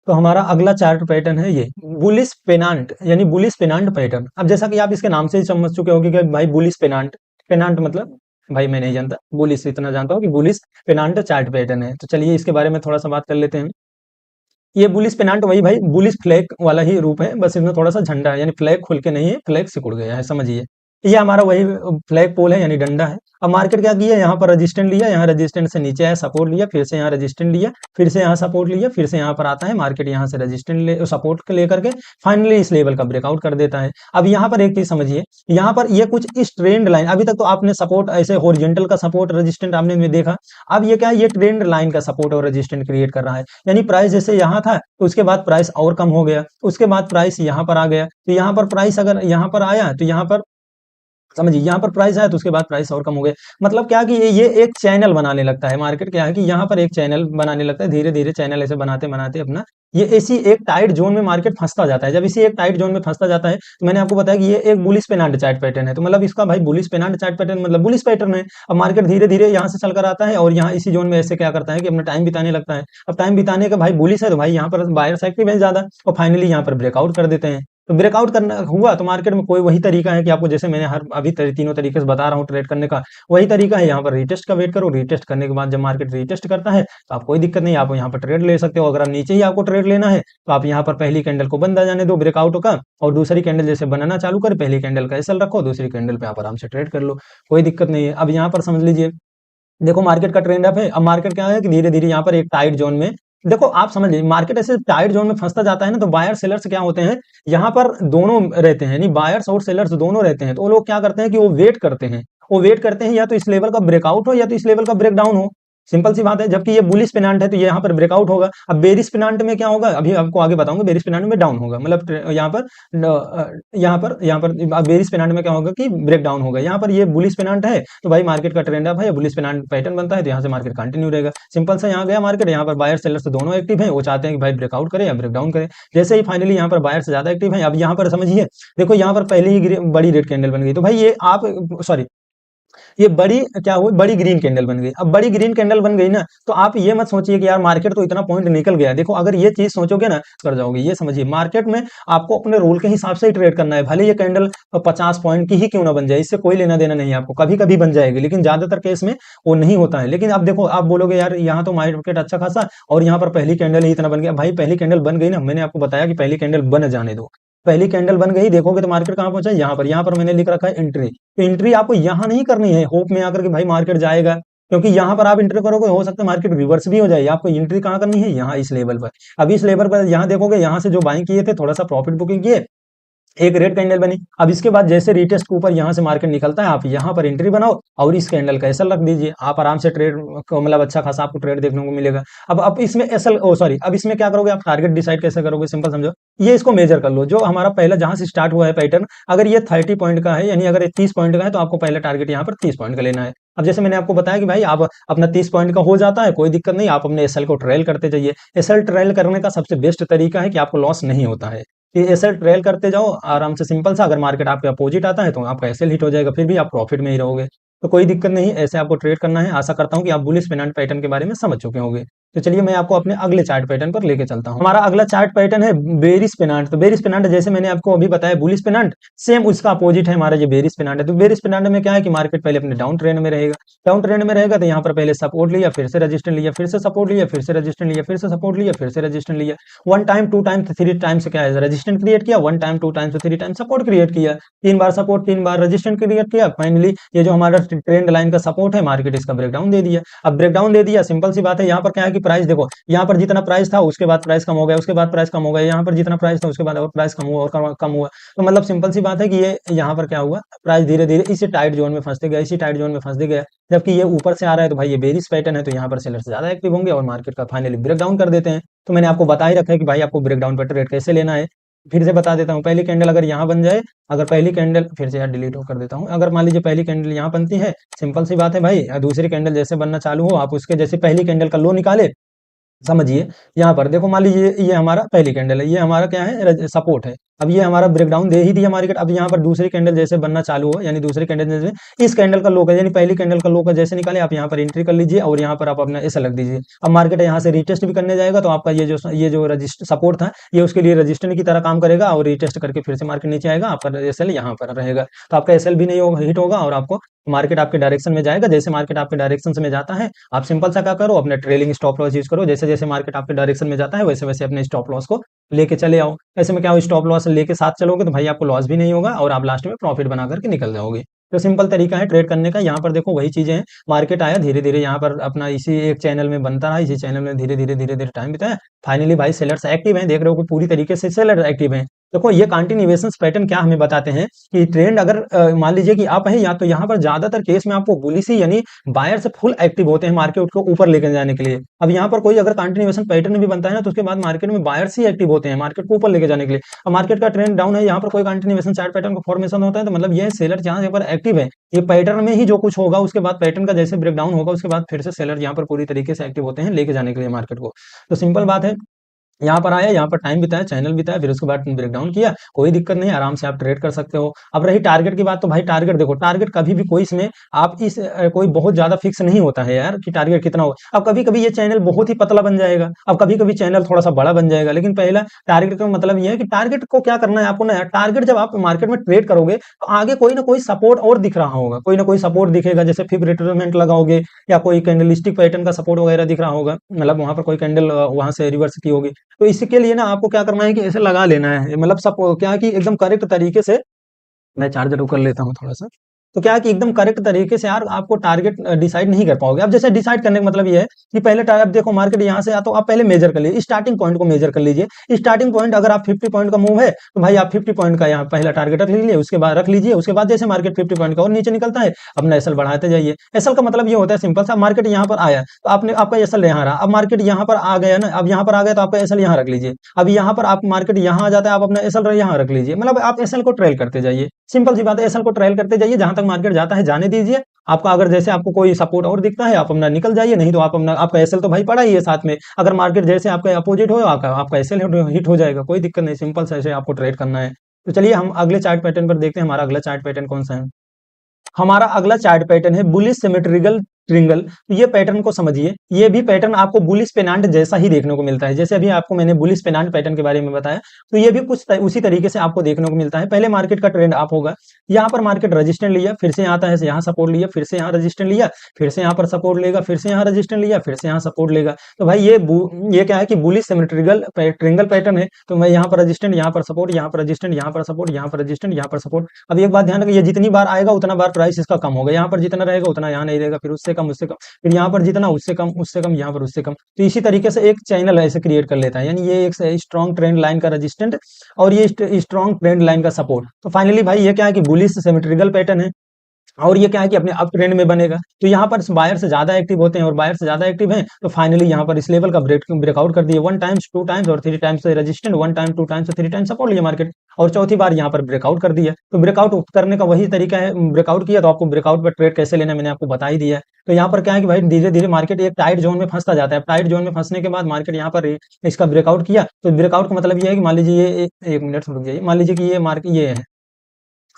तो हमारा अगला चार्ट पैटर्न है ये बुलिश पेनांट, यानी बुलिश पेनांट पैटर्न। अब जैसा कि आप इसके नाम से ही समझ चुके होंगे कि भाई बुलिश पेनांट, पेनांट मतलब भाई मैं नहीं जानता, बुलिश इतना जानता हूँ कि बुलिश पेनांट चार्ट पैटर्न है। तो चलिए इसके बारे में थोड़ा सा बात कर लेते हैं। ये बुलिश पेनांट वही भाई बुलिश फ्लैग वाला ही रूप है, बस इसमें थोड़ा सा झंडा है, यानी फ्लैग खुल के नहीं है, फ्लैग सिकुड़ गया है, समझिए। ये हमारा वही फ्लैग पोल है, यानी डंडा है। अब मार्केट क्या किया, यहाँ पर रजिस्टेंट लिया, यहाँ रजिस्टेंट से नीचे आया, सपोर्ट लिया, फिर से यहाँ रजिस्टेंट लिया, फिर से यहाँ सपोर्ट लिया, फिर से यहाँ पर आता है मार्केट, यहाँ से रजिस्टेंट ले सपोर्ट लेकर के फाइनली इस लेवल का ब्रेकआउट कर देता है। अब यहाँ पर एक चीज समझिए, यहाँ पर ये कुछ इस ट्रेंड लाइन, अभी तक तो आपने सपोर्ट ऐसे होरिजेंटल का सपोर्ट रजिस्टेंट आपने में देखा। अब ये क्या है, ये ट्रेंड लाइन का सपोर्ट और रजिस्टेंट क्रिएट कर रहा है, यानी प्राइस जैसे यहाँ था तो उसके बाद प्राइस और कम हो गया, उसके बाद प्राइस यहाँ पर आ गया, तो यहाँ पर प्राइस अगर यहाँ पर आया तो यहाँ पर समझिए, यहाँ पर प्राइस आया तो उसके बाद प्राइस और कम हो गया। मतलब क्या कि ये एक चैनल बनाने लगता है, मार्केट क्या है कि यहाँ पर एक चैनल बनाने लगता है, धीरे धीरे चैनल ऐसे बनाते बनाते अपना ये इसी एक टाइट जोन में मार्केट फंसता जाता है। जब इसी एक टाइट जोन में फंसता जाता है, तो मैंने आपको बताया कि ये एक बुलिश पेनांट चार्ट पैटर्न है, तो मतलब इसका भाई बुलिश पेनांट चार्ट पैटर्न मतलब बुलिश पैटर्न है। अब मार्केट धीरे धीरे यहाँ से चलकर आता है और यहाँ इसी जोन में ऐसे क्या करता है कि अपना टाइम बिताने लगता है। अब टाइम बिताने का भाई बुलिश है तो भाई यहाँ पर बायर्स एक्टिव है ज्यादा, और फाइनली यहाँ पर ब्रेकआउट कर देते हैं। तो ब्रेकआउट करना हुआ तो मार्केट में कोई वही तरीका है कि आपको जैसे मैंने हर अभी तीनों तरीके से बता रहा हूँ ट्रेड करने का, वही तरीका है। यहाँ पर रीटेस्ट का वेट करो, रीटेस्ट करने के बाद जब मार्केट रीटेस्ट करता है तो आप कोई दिक्कत नहीं, आप यहाँ पर ट्रेड ले सकते हो। अगर आप नीचे ही आपको ट्रेड लेना है तो आप यहाँ पर पहली कैंडल को बंद आ जाने दो ब्रेकआउट का, और दूसरी कैंडल जैसे बनाना चालू कर, पहली कैंडल का एसएल रखो, दूसरी कैंडल पे आप आराम से ट्रेड कर लो, कोई दिक्कत नहीं है। अब यहाँ पर समझ लीजिए, देखो मार्केट का ट्रेंड अप है। अब मार्केट क्या है कि धीरे धीरे यहाँ पर एक टाइट जोन में, देखो आप समझ लीजिए मार्केट ऐसे टाइट जोन में फंसता जाता है ना, तो बायर सेलर्स क्या होते हैं, यहाँ पर दोनों रहते हैं, यानी बायर्स और सेलर्स दोनों रहते हैं। तो वो लोग क्या करते हैं कि वो वेट करते हैं, वो वेट करते हैं या तो इस लेवल का ब्रेकआउट हो या तो इस लेवल का ब्रेकडाउन हो, सिंपल सी बात है। जबकि ये बुलिश पेनांट है तो ये यहाँ पर ब्रेकआउट होगा। अब बेरिश पेनांट में क्या होगा, अभी आपको आगे बताऊंगा, बेरिश पेनांट में डाउन होगा, मतलब यहाँ पर बेरिश पेनांट में क्या होगा कि ब्रेक डाउन होगा। यहाँ पर ये बुलिश पेनांट है तो भाई मार्केट का ट्रेंड अप है, बुलिश पेनांट पैटर्न बनता है तो यहाँ से मार्केट कंटिन्यू रहेगा। सिंपल सा यहाँ गया मार्केट, यहाँ पर बायर सेलर्स दोनों एक्टिव है, वो चाहते हैं कि भाई ब्रेकआउट करे या ब्रेक डाउन करे। जैसे ही फाइनली यहाँ पर बायर से ज्यादा एक्टिव है। अब यहाँ पर समझिए, देखो यहाँ पर पहले ही बड़ी रेड कैंडल बन गई, तो भाई ये आप सॉरी ये बड़ी क्या हुई, बड़ी ग्रीन कैंडल बन गई। अब बड़ी ग्रीन कैंडल बन गई ना, तो आप ये मत सोचिए कि यार मार्केट तो इतना पॉइंट निकल गया। देखो अगर ये चीज सोचोगे ना कर जाओगे। ये समझिए मार्केट में आपको अपने रोल के हिसाब से ही ट्रेड करना है, भले ये कैंडल 50 पॉइंट की ही क्यों ना बन जाए, इससे कोई लेना देना नहीं है आपको। कभी कभी बन जाएगी लेकिन ज्यादातर केस में वो नहीं होता है। लेकिन अब देखो आप बोलोगे यार यहाँ तो मार्केट अच्छा खासा और यहाँ पर पहली कैंडल ही इतना बन गया। भाई पहली कैंडल बन गई ना, मैंने आपको बताया कि पहली कैंडल बन जाने दो। पहली कैंडल बन गई, देखोगे तो मार्केट कहाँ पहुंचा है, यहाँ पर मैंने लिख रखा है एंट्री। तो एंट्री आपको यहाँ नहीं करनी है होप में आकर के भाई मार्केट जाएगा, क्योंकि यहाँ पर आप एंट्री करोगे हो सकता है मार्केट रिवर्स भी हो जाए। आपको एंट्री कहाँ करनी है, यहाँ इस लेवल पर। अब इस लेवल पर यहाँ देखोगे, यहाँ से जो बाइंग किए थे थोड़ा सा प्रॉफिट बुकिंग किए, एक रेड कैंडल बनी। अब इसके बाद जैसे रिटेस्ट के ऊपर यहाँ से मार्केट निकलता है, आप यहाँ पर एंट्री बनाओ और इस कैंडल का एसएल रख दीजिए। आप आराम से ट्रेड मतलब अच्छा खासा आपको ट्रेड देखने को मिलेगा। अब इसमें एसएल सॉरी अब इसमें क्या करोगे, आप टारगेट डिसाइड कैसे करोगे, सिंपल समझो। ये इसको मेजर कर लो, जो हमारा पहला जहां से स्टार्ट हुआ है पैटर्न, अगर ये 30 पॉइंट का है, यानी अगर ये 30 पॉइंट का है, तो आपको पहला टारगेट यहाँ पर 30 पॉइंट का लेना है। अब जैसे मैंने आपको बताया कि भाई आप अपना 30 पॉइंट का हो जाता है, कोई दिक्कत नहीं, आप अपने एसएल को ट्रेल करते जाइए। एसएल ट्रेल करने का सबसे बेस्ट तरीका है कि आपको लॉस नहीं होता है, कि ऐसे ट्रेल करते जाओ आराम से, सिंपल सा। अगर मार्केट आपके अपोजिट आता है तो आपका एसएल हिट हो जाएगा, फिर भी आप प्रॉफिट में ही रहोगे। तो कोई दिक्कत नहीं, ऐसे आपको ट्रेड करना है। आशा करता हूं कि आप बुलिश पेनांट पैटर्न के बारे में समझ चुके होंगे। तो चलिए मैं आपको अपने अगले चार्ट पैटर्न पर लेके चलता हूँ। हमारा अगला चार्ट पैटर्न है बेरिश पेनांट। तो बेरिश पेनांट जैसे मैंने आपको अभी बताया बुलिश पेनांट, सेम उसका अपोजिट है हमारा ये बेरिश पेनांट है। तो बेरिश पेनांट में क्या है कि मार्केट पहले अपने डाउन ट्रेंड में रहेगा, डाउन ट्रेंड में रहेगा तो यहाँ पर पहले सपोर्ट लिया, फिर से रजिस्टेंस लिया, फिर से सपोर्ट लिया, फिर से रजिस्टेंस लिया, फिर से सपोर्ट लिया, फिर से रजिस्टेंस लिया, one time two time three times क्या है रजिस्टेंस क्रिएट किया, one time two times three time support create किया, 3 बार सपोर्ट 3 बार रजिस्टेंस क्रिएट किया। फाइनली ये जो हमारा ट्रेंड लाइन का सपोर्ट है मार्केट इसका ब्रेकडाउन दे दिया। अब ब्रेकडाउन दे दिया, सिंपल सी बात है, यहाँ पर क्या है कि प्राइस देखो, यहाँ पर जितना प्राइस था उसके बाद प्राइस कम हो गया, उसके बाद प्राइस कम हो गया, यहाँ पर जितना प्राइस था उसके बाद और प्राइस कम हुआ और कम हुआ। तो मतलब सिंपल सी बात है कि ये यहाँ पर क्या हुआ, प्राइस धीरे धीरे इसी टाइट जोन में फंसते गया, इसी टाइट जोन में फंसते गया। जबकि ये ऊपर से आ रहा है तो भाई ये बेरिश पैटर्न है, तो यहाँ पर सेलर्स ज्यादा एक्टिव होंगे और मार्केट का फाइनली ब्रेकडाउन कर देते हैं। तो मैंने आपको बता ही रखा है कि भाई आपको ब्रेकडाउन पर ट्रेड कैसे लेना है। फिर से बता देता हूँ, पहली कैंडल अगर यहाँ बन जाए, अगर पहली कैंडल फिर से यार डिलीट कर देता हूँ, अगर मान लीजिए पहली कैंडल यहाँ बनती है, सिंपल सी बात है भाई, दूसरी कैंडल जैसे बनना चालू हो आप उसके जैसे पहली कैंडल का लो निकाले, समझिए यहाँ पर देखो, मान लीजिए ये हमारा पहली कैंडल है, ये हमारा क्या है सपोर्ट है। अब ये हमारा ब्रेकडाउन दे ही दिया मार्केट। अब यहाँ पर दूसरी कैंडल जैसे बनना चालू हो, यानी दूसरी कैंडल जैसे इस कैंडल का लो का यानी पहली कैंडल का लो का जैसे निकाले, आप यहाँ पर एंट्री कर लीजिए और यहाँ पर आप अपना ऐसा लग दीजिए। अब मार्केट यहाँ से रिटेस्ट भी करने जाएगा तो आपका ये जो रजिस्टर सपोर्ट था ये उसके लिए रजिस्टर की तरह काम करेगा और रिटेस्ट करके फिर से मार्केट नीचे आएगा, आपका एसएल यहाँ पर रहेगा। तो आपका एसएल भी नहीं होगा, हिट होगा और आपको मार्केट आपके डायरेक्शन में जाएगा। जैसे मार्केट आपके डायरेक्शन में जाता है आप सिंपल सा क्या करो, अपने ट्रेलिंग स्टॉप लॉस यूज करो। जैसे जैसे मार्केट आपके डायरेक्शन में जाता है वैसे वैसे अपने स्टॉप लॉस को लेके चले आओ। ऐसे में क्या हो, स्टॉप लॉस लेके साथ चलोगे तो भाई आपको लॉस भी नहीं होगा और आप लास्ट में प्रॉफिट बना करके निकल जाओगे। तो सिंपल तरीका है ट्रेड करने का। यहाँ पर देखो वही चीजें हैं, मार्केट आया धीरे धीरे यहाँ पर अपना इसी एक चैनल में बनता रहा, इसी चैनल में धीरे धीरे टाइम बिताया। फाइनली भाई सेलर्स एक्टिव हैं, देख रहे हो कि पूरी तरीके से सेलर एक्टिव हैं। देखो ये कंटिन्यूएशन पैटर्न क्या हमें बताते हैं कि ट्रेंड अगर मान लीजिए कि आप है या तो यहाँ पर ज्यादातर केस में आपको बुलिश ही यानी बायर से फुल एक्टिव होते हैं मार्केट को ऊपर लेकर जाने के लिए। अब यहाँ पर कोई अगर कंटिन्यूएशन पैटर्न भी बनता है ना तो उसके बाद मार्केट में बायर्स ही एक्टिव होते हैं मार्केट को ऊपर लेके जाने के लिए। अब मार्केट का ट्रेंड डाउन है, यहाँ पर कोई कंटिन्यूएशन चार्ट पैटर्न का फॉर्मेशन होता है तो मतलब ये सेलर यहाँ पर एक्टिव है, ये पैटर्न में ही जो कुछ होगा उसके बाद पैटर्न का जैसे ब्रेकडाउन होगा उसके बाद फिर से सेलर यहाँ पर पूरी तरीके से एक्टिव होते हैं लेके जाने के लिए मार्केट को। तो सिंपल बात है, यहाँ पर आया, यहाँ पर टाइम बिताया, चैनल बिताया, फिर उसके बाद ब्रेकडाउन किया, कोई दिक्कत नहीं, आराम से आप ट्रेड कर सकते हो। अब रही टारगेट की बात, तो भाई टारगेट देखो, टारगेट कभी भी कोई इसमें आप इस कोई बहुत ज्यादा फिक्स नहीं होता है यार कि टारगेट कितना हो। अब कभी कभी ये चैनल बहुत ही पतला बन जाएगा, अब कभी कभी चैनल थोड़ा सा बड़ा बन जाएगा, लेकिन पहला टारगेट का मतलब ये है कि टारगेट को क्या करना है आपको ना यार, टारगेट जब आप मार्केट में ट्रेड करोगे तो आगे कोई ना कोई सपोर्ट और दिख रहा होगा, कोई ना कोई सपोर्ट दिखेगा, जैसे फिर रिट्रेसमेंट लगाओगे या कोई कैंडलिस्टिक पैटर्न का सपोर्ट वगैरह दिख रहा होगा, मतलब वहां पर कोई कैंडल वहां से रिवर्स की होगी। तो इसके लिए ना आपको क्या करना है कि ऐसे लगा लेना है, मतलब सब क्या है कि एकदम करेक्ट तरीके से, मैं चार्जर कर लेता हूँ थोड़ा सा। तो क्या है कि एकदम करेक्ट तरीके से यार आपको टारगेट डिसाइड नहीं कर पाओगे। अब जैसे डिसाइड करने का मतलब ये है कि पहले अब देखो मार्केट यहाँ से, या तो आप पहले मेजर कर लीजिए, स्टार्टिंग पॉइंट को मेजर कर लीजिए। स्टार्टिंग पॉइंट अगर आप 50 पॉइंट का मूव है तो भाई आप 50 पॉइंट का यहाँ पहला टारगेट रख लीजिए, उसके बाद जैसे मार्केट 50 पॉइंट का और नीचे निकलता है अपना एसएल बढ़ाते जाइए। एसएल का मतलब ये होता है सिंपल सा, मार्केट यहाँ पर आया तो आपने आपका एसएल यहाँ रहा, अब मार्केट यहाँ पर आ गया ना, अब यहाँ पर आ गया तो आपका एसएल यहाँ रख लीजिए। अब यहाँ पर आप मार्केट यहाँ आ जाता है, आप अपना एसएल यहाँ रख लीजिए, मतलब आप एसएल को ट्रेल करते जाइए। सिंपल सी बात है, एसएल को ट्रायल करते जाइए, जहां तक मार्केट जाता है जाने दीजिए। आपका अगर जैसे आपको कोई सपोर्ट और दिखता है आप अपना निकल जाइए, नहीं तो आप अपना, आपका एसएल तो भाई पड़ा ही है साथ में। अगर मार्केट जैसे आपका अपोजिट हो आपका एसएल हिट हो जाएगा, कोई दिक्कत नहीं, सिंपल से ऐसे आपको ट्रेड करना है। तो चलिए हम अगले चार्ट पैटर्न पर देखते हैं, हमारा अगला चार्ट पैटर्न कौन सा है। हमारा अगला चार्ट पैटर्न है बुलिश सिमेट्रिकल ट्रिंगल। तो ये पैटर्न को समझिए, ये भी पैटर्न आपको बुलिश पेनांट जैसा ही देखने को मिलता है। जैसे अभी आपको मैंने बुलिश पेनांट पैटर्न के बारे में बताया, तो ये भी कुछ उसी तरीके से आपको देखने को मिलता है। पहले मार्केट का ट्रेंड आप होगा, यहाँ पर मार्केट रजिस्टेंस लिया, फिर से आता है यहाँ सपोर्ट लिया, फिर से यहाँ रजिस्टेंस लिया, फिर से यहाँ पर सपोर्ट लेगा, फिर से यहाँ रजिस्टेंस लिया, फिर से यहाँ सपोर्ट लेगा। तो भाई ये क्या है कि बुलिश सिमेट्रिकल ट्रिंगल पैटर्न है। तो मैं यहाँ पर रजिस्टेंस, यहाँ पर सपोर्ट, यहाँ पर रजिस्टेंस, यहाँ पर सपोर्ट, यहाँ पर रजिस्टेंस, यहाँ पर सपोर्ट। अब एक बात ध्यान रखिए, ये जितनी बार आएगा उतना बार प्राइस इसका कम होगा, यहाँ पर जितना रहेगा उतना यहाँ नहीं रहेगा, फिर उससे कम उससे कम, फिर यहाँ पर जितना उससे कम, यहाँ पर उससे कम। तो इसी तरीके से एक चैनल ऐसे क्रिएट कर लेता है, यानी ये एक स्ट्रॉन्ग ट्रेंड लाइन का रेजिस्टेंट और ये स्ट्रॉन्ग ट्रेंड लाइन का सपोर्ट। तो फाइनली भाई ये क्या है कि बुलिश सिमेट्रिकल पैटर्न है और ये क्या है कि अपने अप ट्रेंड में बनेगा। तो यहाँ पर बायर से ज्यादा एक्टिव होते हैं और बायर से ज्यादा एक्टिव हैं, तो फाइनली यहाँ पर इस लेवल का ब्रेकआउट कर दिए, 1 टाइम्स 2 टाइम्स और 3 times resistant, 1 time 2 times 3 times support लिया मार्केट, और चौथी बार यहाँ पर ब्रेकआउट कर दिया। तो ब्रेकआउट करने का वही तरीका है, ब्रेकआउट किया तो आपको ब्रेकआउट पर ट्रेड कैसे लेना मैंने आपको बता ही दिया है। तो यहाँ पर क्या है कि भाई धीरे धीरे मार्केट एक टाइट जोन में फंसता जाता है, टाइट जोन में फंसने के बाद मार्केट यहाँ पर इसका ब्रेकआउट किया। तो ब्रेकआउट का मतलब ये है कि मान लीजिए ये एक मिनट रुक जाइए, मान लीजिए कि ये मार्केट ये है,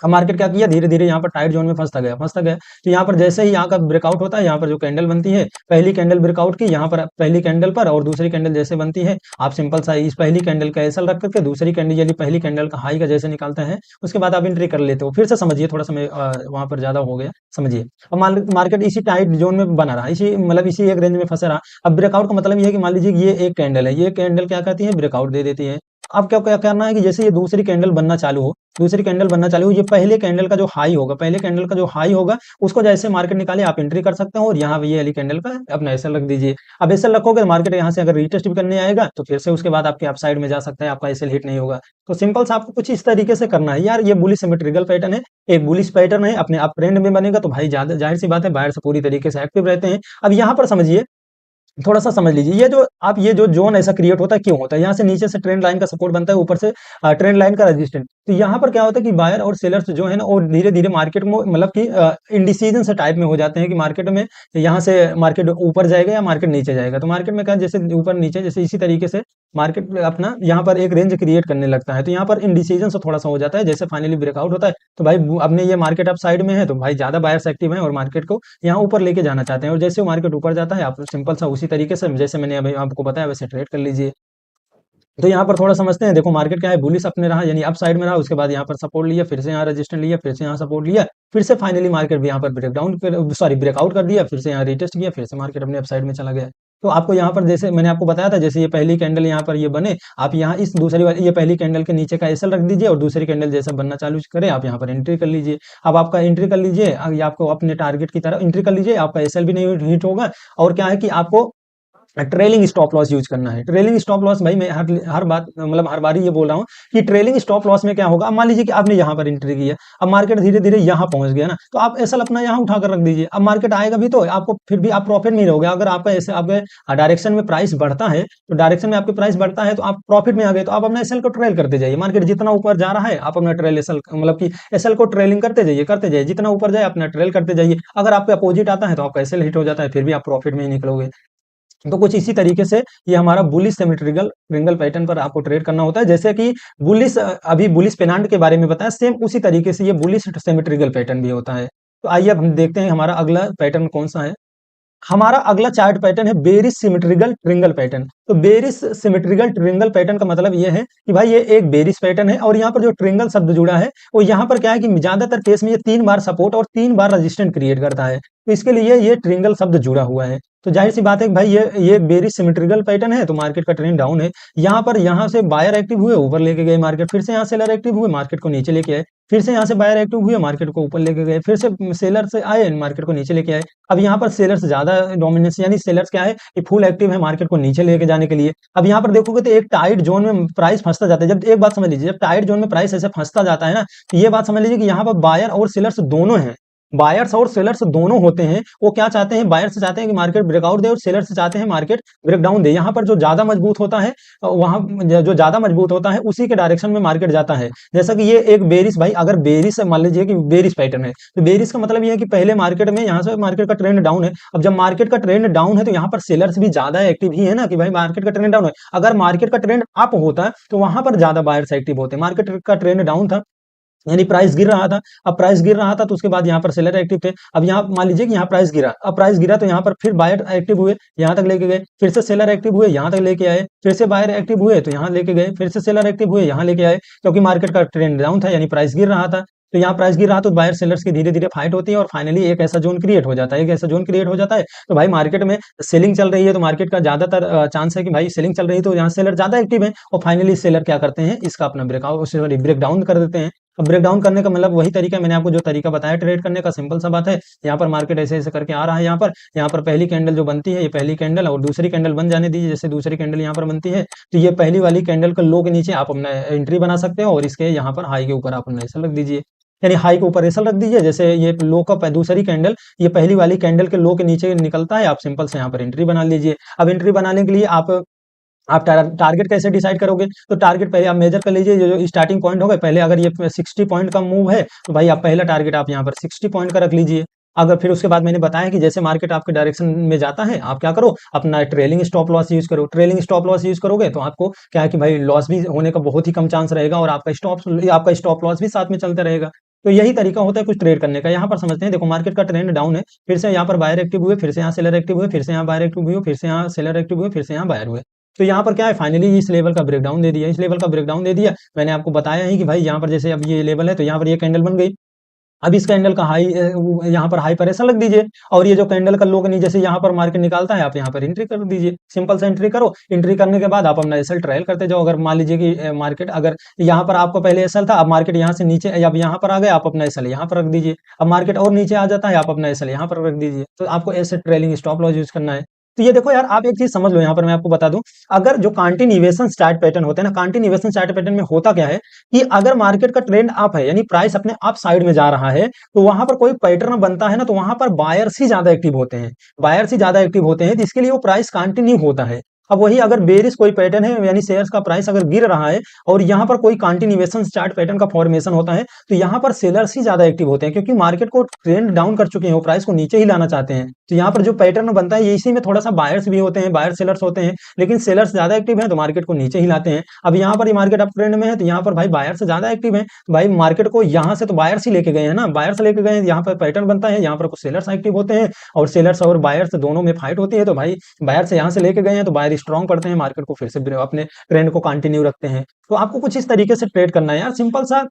अब मार्केट क्या किया, धीरे धीरे यहाँ पर टाइट जोन में फंसता गया। तो यहाँ पर जैसे ही यहाँ का ब्रेकआउट होता है, यहाँ पर जो कैंडल बनती है, पहली कैंडल ब्रेकआउट की यहाँ पर पहली कैंडल पर, और दूसरी कैंडल जैसे बनती है, आप सिंपल सा इस पहली कैंडल का एसएल रख करके दूसरी कैंडल यानी पहली कैंडल का हाई का जैसे निकालते हैं, उसके बाद आप एंट्री कर लेते हो। फिर से समझिए, थोड़ा समय वहां पर ज्यादा हो गया, समझिए। अब मार्केट इसी टाइट जोन में बना रहा, इसी मतलब इसी एक रेंज में फंसा रहा। अब ब्रेकआउट का मतलब ये है कि मान लीजिए कि ये एक कैंडल है, ये कैंडल क्या करती है, ब्रेकआउट दे देती है। अब क्या क्या करना है कि जैसे ये दूसरी कैंडल बनना चालू हो, दूसरी कैंडल बनना चालू हो, ये पहले कैंडल का जो हाई होगा, पहले कैंडल का जो हाई होगा, उसको जैसे मार्केट निकाले आप एंट्री कर सकते हो, और यहाँ ये वाली कैंडल का अपना एसएल रख दीजिए। अब एसएल रखोगे तो मार्केट यहाँ से अगर रिटेस्ट भी करने आएगा तो फिर से उसके बाद आपके अपसाइड में जा सकता है, आपका एसएल हिट नहीं होगा। तो सिंपल सा आपको कुछ इस तरीके से करना है यार। ये बुलिश सिमेट्रिकल पैटर्न है, एक बुलिश पैटर्न है, अपने आप ट्रेंड में बनेगा तो भाई ज्यादा जाहिर सी बात है बाहर से पूरी तरीके से एक्टिव रहते हैं। अब यहाँ पर समझिए, थोड़ा सा समझ लीजिए, ये जो जोन ऐसा क्रिएट होता है क्यों होता है, यहाँ से नीचे से ट्रेंड लाइन का सपोर्ट बनता है, ऊपर से ट्रेंड लाइन का रेजिस्टेंस। तो यहाँ पर क्या होता है कि बायर और सेलर्स जो है ना, वो धीरे धीरे मार्केट में मतलब कि इंडिसीजन से टाइप में हो जाते हैं कि मार्केट में यहाँ से मार्केट ऊपर जाएगा या मार्केट नीचे जाएगा। तो मार्केट में क्या, जैसे ऊपर नीचे, जैसे इसी तरीके से मार्केट अपना यहाँ पर एक रेंज क्रिएट करने लगता है। तो यहाँ पर इंडिसीजन से थोड़ा सा हो जाता है, जैसे फाइनली ब्रेकआउट होता है तो भाई अपने ये मार्केट अप साइड में है तो भाई ज्यादा बायर्स एक्टिव है और मार्केट को यहाँ ऊपर लेके जाना चाहते हैं। और जैसे मार्केट ऊपर जाता है, आप सिंपल सा उसी तरीके से जैसे मैंने अभी आपको बताया वैसे ट्रेड कर लीजिए। तो यहाँ पर थोड़ा समझते हैं, देखो मार्केट क्या है, बुलिश अपने रहा यानी अप साइड में रहा, उसके बाद यहाँ पर सपोर्ट लिया, फिर से यहाँ रेजिस्टेंस लिया, फिर से यहाँ सपोर्ट लिया, फिर से फाइनली मार्केट भी यहाँ पर ब्रेकडाउन कर सॉरी ब्रेकआउट कर दिया, फिर से यहाँ रिटेस्ट किया, फिर से मार्केट अपने अप साइड में चला गया। तो आपको यहाँ पर जैसे मैंने आपको बताया था, जैसे ये पहली कैंडल यहाँ पर ये बने, आप यहाँ इस दूसरी वाली ये पहली कैंडल के नीचे का एसएल रख दीजिए, और दूसरी कैंडल जैसा बनना चालू करे आप यहाँ पर एंट्री कर लीजिए। अब आपका एंट्री कर लीजिए, ये आपको अपने टारगेट की तरफ एंट्री कर लीजिए, आपका एसएल भी नहीं हिट होगा। और क्या है कि आपको ट्रेलिंग स्टॉप लॉस यूज करना है। ट्रेलिंग स्टॉप लॉस भाई मैं हर बात मतलब हर बारी ये बोल रहा हूँ कि ट्रेलिंग स्टॉप लॉस में क्या होगा, अब मान लीजिए कि आपने यहाँ पर एंट्री की है, अब मार्केट धीरे धीरे यहाँ पहुंच गया ना, तो आप एसएल अपना यहाँ उठाकर रख दीजिए। अब मार्केट आएगा भी तो आपको फिर भी आप प्रॉफिट में ही रहोगे। अगर आपका ऐसे आपके डायरेक्शन में प्राइस बढ़ता है, तो डायरेक्शन में आपके प्राइस बढ़ता है तो आप प्रॉफिट में आ गए, तो आप अपना एसएल को ट्रेल करते जाइए। मार्केट जितना ऊपर जा रहा है आप अपना ट्रेल एसएल मतलब कि एसएल को ट्रेलिंग करते जाइए, जितना ऊपर जाए अपना ट्रेल करते जाइए। अगर आपके अपोजिट आता है तो आपका एसएल हिट हो जाता है, फिर भी आप प्रॉफिट में ही निकलोगे। तो कुछ इसी तरीके से ये हमारा बुलिश सिमेट्रिकल ट्रायंगल पैटर्न पर आपको ट्रेड करना होता है। जैसे कि बुलिश अभी बुलिश पेनांट के बारे में बताया, सेम उसी तरीके से ये बुलिश सिमेट्रिकल पैटर्न भी होता है। तो आइए अब हम देखते हैं हमारा अगला पैटर्न कौन सा है। हमारा अगला चार्ट पैटर्न है बेरिश सिमेट्रिकल ट्रिंगल पैटर्न। तो बेरिश सिमेट्रिकल ट्रिंगल पैटर्न का मतलब ये है कि भाई ये एक बेरिश पैटर्न है, और यहाँ पर जो ट्रिंगल शब्द जुड़ा है वो यहाँ पर क्या है कि ज्यादातर केस में ये 3 बार सपोर्ट और 3 बार रेजिस्टेंट क्रिएट करता है। तो इसके लिए ये ट्रिंगल शब्द जुड़ा हुआ है। तो जाहिर सी बात है कि भाई ये बेरिश सिमेट्रिकल पैटर्न है, तो मार्केट का ट्रेंड डाउन है। यहाँ से बायर एक्टिव हुए, ऊपर लेके गए मार्केट, फिर से यहाँ सेलर एक्टिव हुए, मार्केट को नीचे लेके आए, फिर से यहाँ से बायर एक्टिव हुए, मार्केट को ऊपर लेके गए, फिर से सेलर से आए, मार्केट को नीचे लेके आए। अब यहाँ पर सेलर्स ज्यादा डोमिनेंस यानी सेलर्स क्या है, ये फुल एक्टिव है मार्केट को नीचे लेके जाने के लिए। अब यहाँ पर देखोगे तो एक टाइट जोन में प्राइस फंसता जाता है। जब एक बात समझ लीजिए, जब टाइट जोन में प्राइस ऐसे फंसता जाता है ना, तो ये बात समझ लीजिए कि यहाँ पर बायर और सेलर्स दोनों हैं, बायर्स और सेलर्स दोनों होते हैं। वो क्या चाहते हैं, बायर्स चाहते हैं कि मार्केट ब्रेकआउट दे, और सेलर्स चाहते हैं मार्केट ब्रेकडाउन दे। यहाँ पर जो ज्यादा मजबूत होता है, वहां जो ज्यादा मजबूत होता है उसी के डायरेक्शन में मार्केट जाता है। जैसा कि ये एक बेरिश, भाई अगर बेरिश मान लीजिए कि बेरिश पैटर्न है, तो बेरिश का मतलब ये है कि पहले मार्केट में यहाँ से मार्केट का ट्रेंड डाउन है। अब जब मार्केट का ट्रेंड डाउन है तो यहाँ पर सेलर्स भी ज्यादा एक्टिव ही है ना, कि भाई मार्केट का ट्रेंड डाउन है। अगर मार्केट का ट्रेंड अप होता है तो वहां पर ज्यादा बायर्स एक्टिव होते हैं। मार्केट का ट्रेंड डाउन था यानी प्राइस गिर रहा था, अब प्राइस गिर रहा था तो उसके बाद यहाँ पर सेलर एक्टिव थे। अब यहाँ मान लीजिए कि यहाँ प्राइस गिरा, अब प्राइस गिरा तो यहाँ पर फिर बायर एक्टिव हुए, यहाँ तक लेके गए, फिर से सेलर एक्टिव हुए, यहाँ तक लेके आए, फिर से बायर एक्टिव हुए तो यहाँ लेके गए, फिर से सेलर एक्टिव हुए, यहाँ लेके आए, क्योंकि मार्केट का ट्रेंड डाउन था यानी प्राइस गिर रहा था। तो यहाँ प्राइस गिर रहा तो बायर सेलर्स की धीरे धीरे फाइट होती है, और फाइनली एक ऐसा जोन क्रिएट हो जाता है, एक ऐसा जोन क्रिएट हो जाता है। तो भाई मार्केट में सेलिंग चल रही है, तो मार्केट का ज्यादातर चांस है कि भाई सेलिंग चल रही है, तो यहाँ सेलर ज्यादा एक्टिव है, और फाइनली सेलर क्या करते हैं, इसका अपना ब्रेकआउट सॉरी ब्रेक डाउन कर देते हैं। अब ब्रेक डाउन करने का मतलब वही तरीका, मैंने आपको जो तरीका बताया ट्रेड करने का, सिंपल सा बात है। यहाँ पर मार्केट ऐसे ऐसे करके आ रहा है, यहाँ पर पहली कैंडल जो बनती है, ये पहली कैंडल और दूसरी कैंडल बन जाने दीजिए। जैसे दूसरी कैंडल यहाँ पर बनती है, तो ये पहली वाली कैंडल का लो के नीचे आप अपना एंट्री बना सकते हो, और इसके यहाँ पर हाई के ऊपर आप अपना ऐसा रख दीजिए, यानी हाई के ऊपर ऐसा रख दीजिए। जैसे ये लो का दूसरी कैंडल ये पहली वाली कैंडल के लो के नीचे निकलता है, आप सिंपल से यहाँ पर एंट्री बना लीजिए। अब एंट्री बनाने के लिए आप टारगेट कैसे डिसाइड करोगे, तो टारगेट पहले आप मेजर कर लीजिए, जो स्टार्टिंग पॉइंट होगा पहले, अगर ये 60 पॉइंट का मूव है तो भाई आप पहला टारगेट आप यहाँ पर 60 पॉइंट का रख लीजिए। अगर फिर उसके बाद मैंने बताया कि जैसे मार्केट आपके डायरेक्शन में जाता है, आप क्या करो, अपना ट्रेलिंग स्टॉप लॉस यूज करो। ट्रेलिंग स्टॉप लॉस यूज करोगे तो आपको क्या है कि भाई लॉस भी होने का बहुत ही कम चांस रहेगा, और आपका स्टॉप लॉस भी साथ में चलता रहेगा। तो यही तरीका होता है कुछ ट्रेड करने का। यहाँ पर समझते हैं, देखो मार्केट का ट्रेंड डाउन है, फिर से यहाँ पर बायर एक्टिव हुए, फिर से यहाँ सेलर एक्टिव हुए, फिर से यहाँ बायर एक्टिव हुए, फिर से यहाँ सेलर एक्टिव हुए, फिर से यहाँ बायर हुए। तो यहाँ पर क्या है, फाइनली इस लेवल का ब्रेकडाउन दे दिया, इस लेवल का ब्रेकडाउन दे दिया। मैंने आपको बताया ही कि भाई यहाँ पर जैसे अब ये लेवल है तो यहाँ पर ये कैंडल बन गई। अब इस कैंडल का हाई, यहाँ पर हाई पर ऐसा लग दीजिए, और ये जो कैंडल का लो के नीचे से यहाँ पर मार्केट निकालता है, आप यहाँ पर एंट्री कर दीजिए। सिंपल सा एंट्री करो, एंट्री करने के बाद आप अपना एसएल ट्रायल करते जाओ। अगर मान लीजिए कि मार्केट अगर यहाँ पर आपको पहले एसएल था, अब मार्केट यहाँ से नीचे, अब यहाँ पर आ गए, आप अपना एसएल यहाँ पर रख दीजिए। अब मार्केट और नीचे आ जाता है, आप अपना एसएल यहाँ पर रख दीजिए। तो आपको ऐसे ट्रेलिंग स्टॉप लॉस यूज करना है। तो ये देखो यार, आप एक चीज समझ लो, यहाँ पर मैं आपको बता दूं, अगर जो कंटिन्यूएशन चार्ट पैटर्न होते हैं ना, कंटिन्यूएशन चार्ट पैटर्न में होता क्या है कि अगर मार्केट का ट्रेंड अप है, यानी प्राइस अपने अप साइड में जा रहा है, तो वहां पर कोई पैटर्न बनता है ना, तो वहां पर बायर्स ही ज्यादा एक्टिव होते हैं, बायर्स ही ज्यादा एक्टिव होते हैं, जिसके लिए वो प्राइस कंटिन्यू होता है। अब वही अगर बेरिश कोई पैटर्न है, यानी शेयर्स का प्राइस अगर गिर रहा है और यहाँ पर कोई कंटिन्यूएशन चार्ट पैटर्न का फॉर्मेशन होता है, तो यहाँ पर सेलर्स ही ज्यादा एक्टिव होते हैं, क्योंकि मार्केट को ट्रेंड डाउन कर चुके हैं, वो प्राइस को नीचे ही लाना चाहते हैं। तो यहाँ पर जो पैटर्न बनता है, ये इसी में थोड़ा सा बायर्स भी होते हैं, बायर सेलर्स होते हैं, लेकिन सेलर्स ज्यादा एक्टिव हैं तो मार्केट को नीचे ही लाते हैं। अब यहाँ पर ये मार्केट अप ट्रेंड में है, तो यहाँ पर भाई बायर से ज्यादा एक्टिव है, तो भाई मार्केट को यहाँ से तो बायर्स ही लेके गए हैं ना, बायर्स लेके गए हैं, यहाँ पर पैटर्न बनता है, यहाँ पर कुछ सेलर्स एक्टिव होते हैं, और सेलर्स और बायर्स दोनों में फाइट होती है, तो भाई बायर से यहाँ से लेके गए हैं तो बायर स्ट्रॉन्ग पड़ते हैं, मार्केट को फिर से अपने ट्रेंड को कंटिन्यू रखते हैं। तो आपको कुछ इस तरीके से ट्रेड करना है यार, सिंपल सा।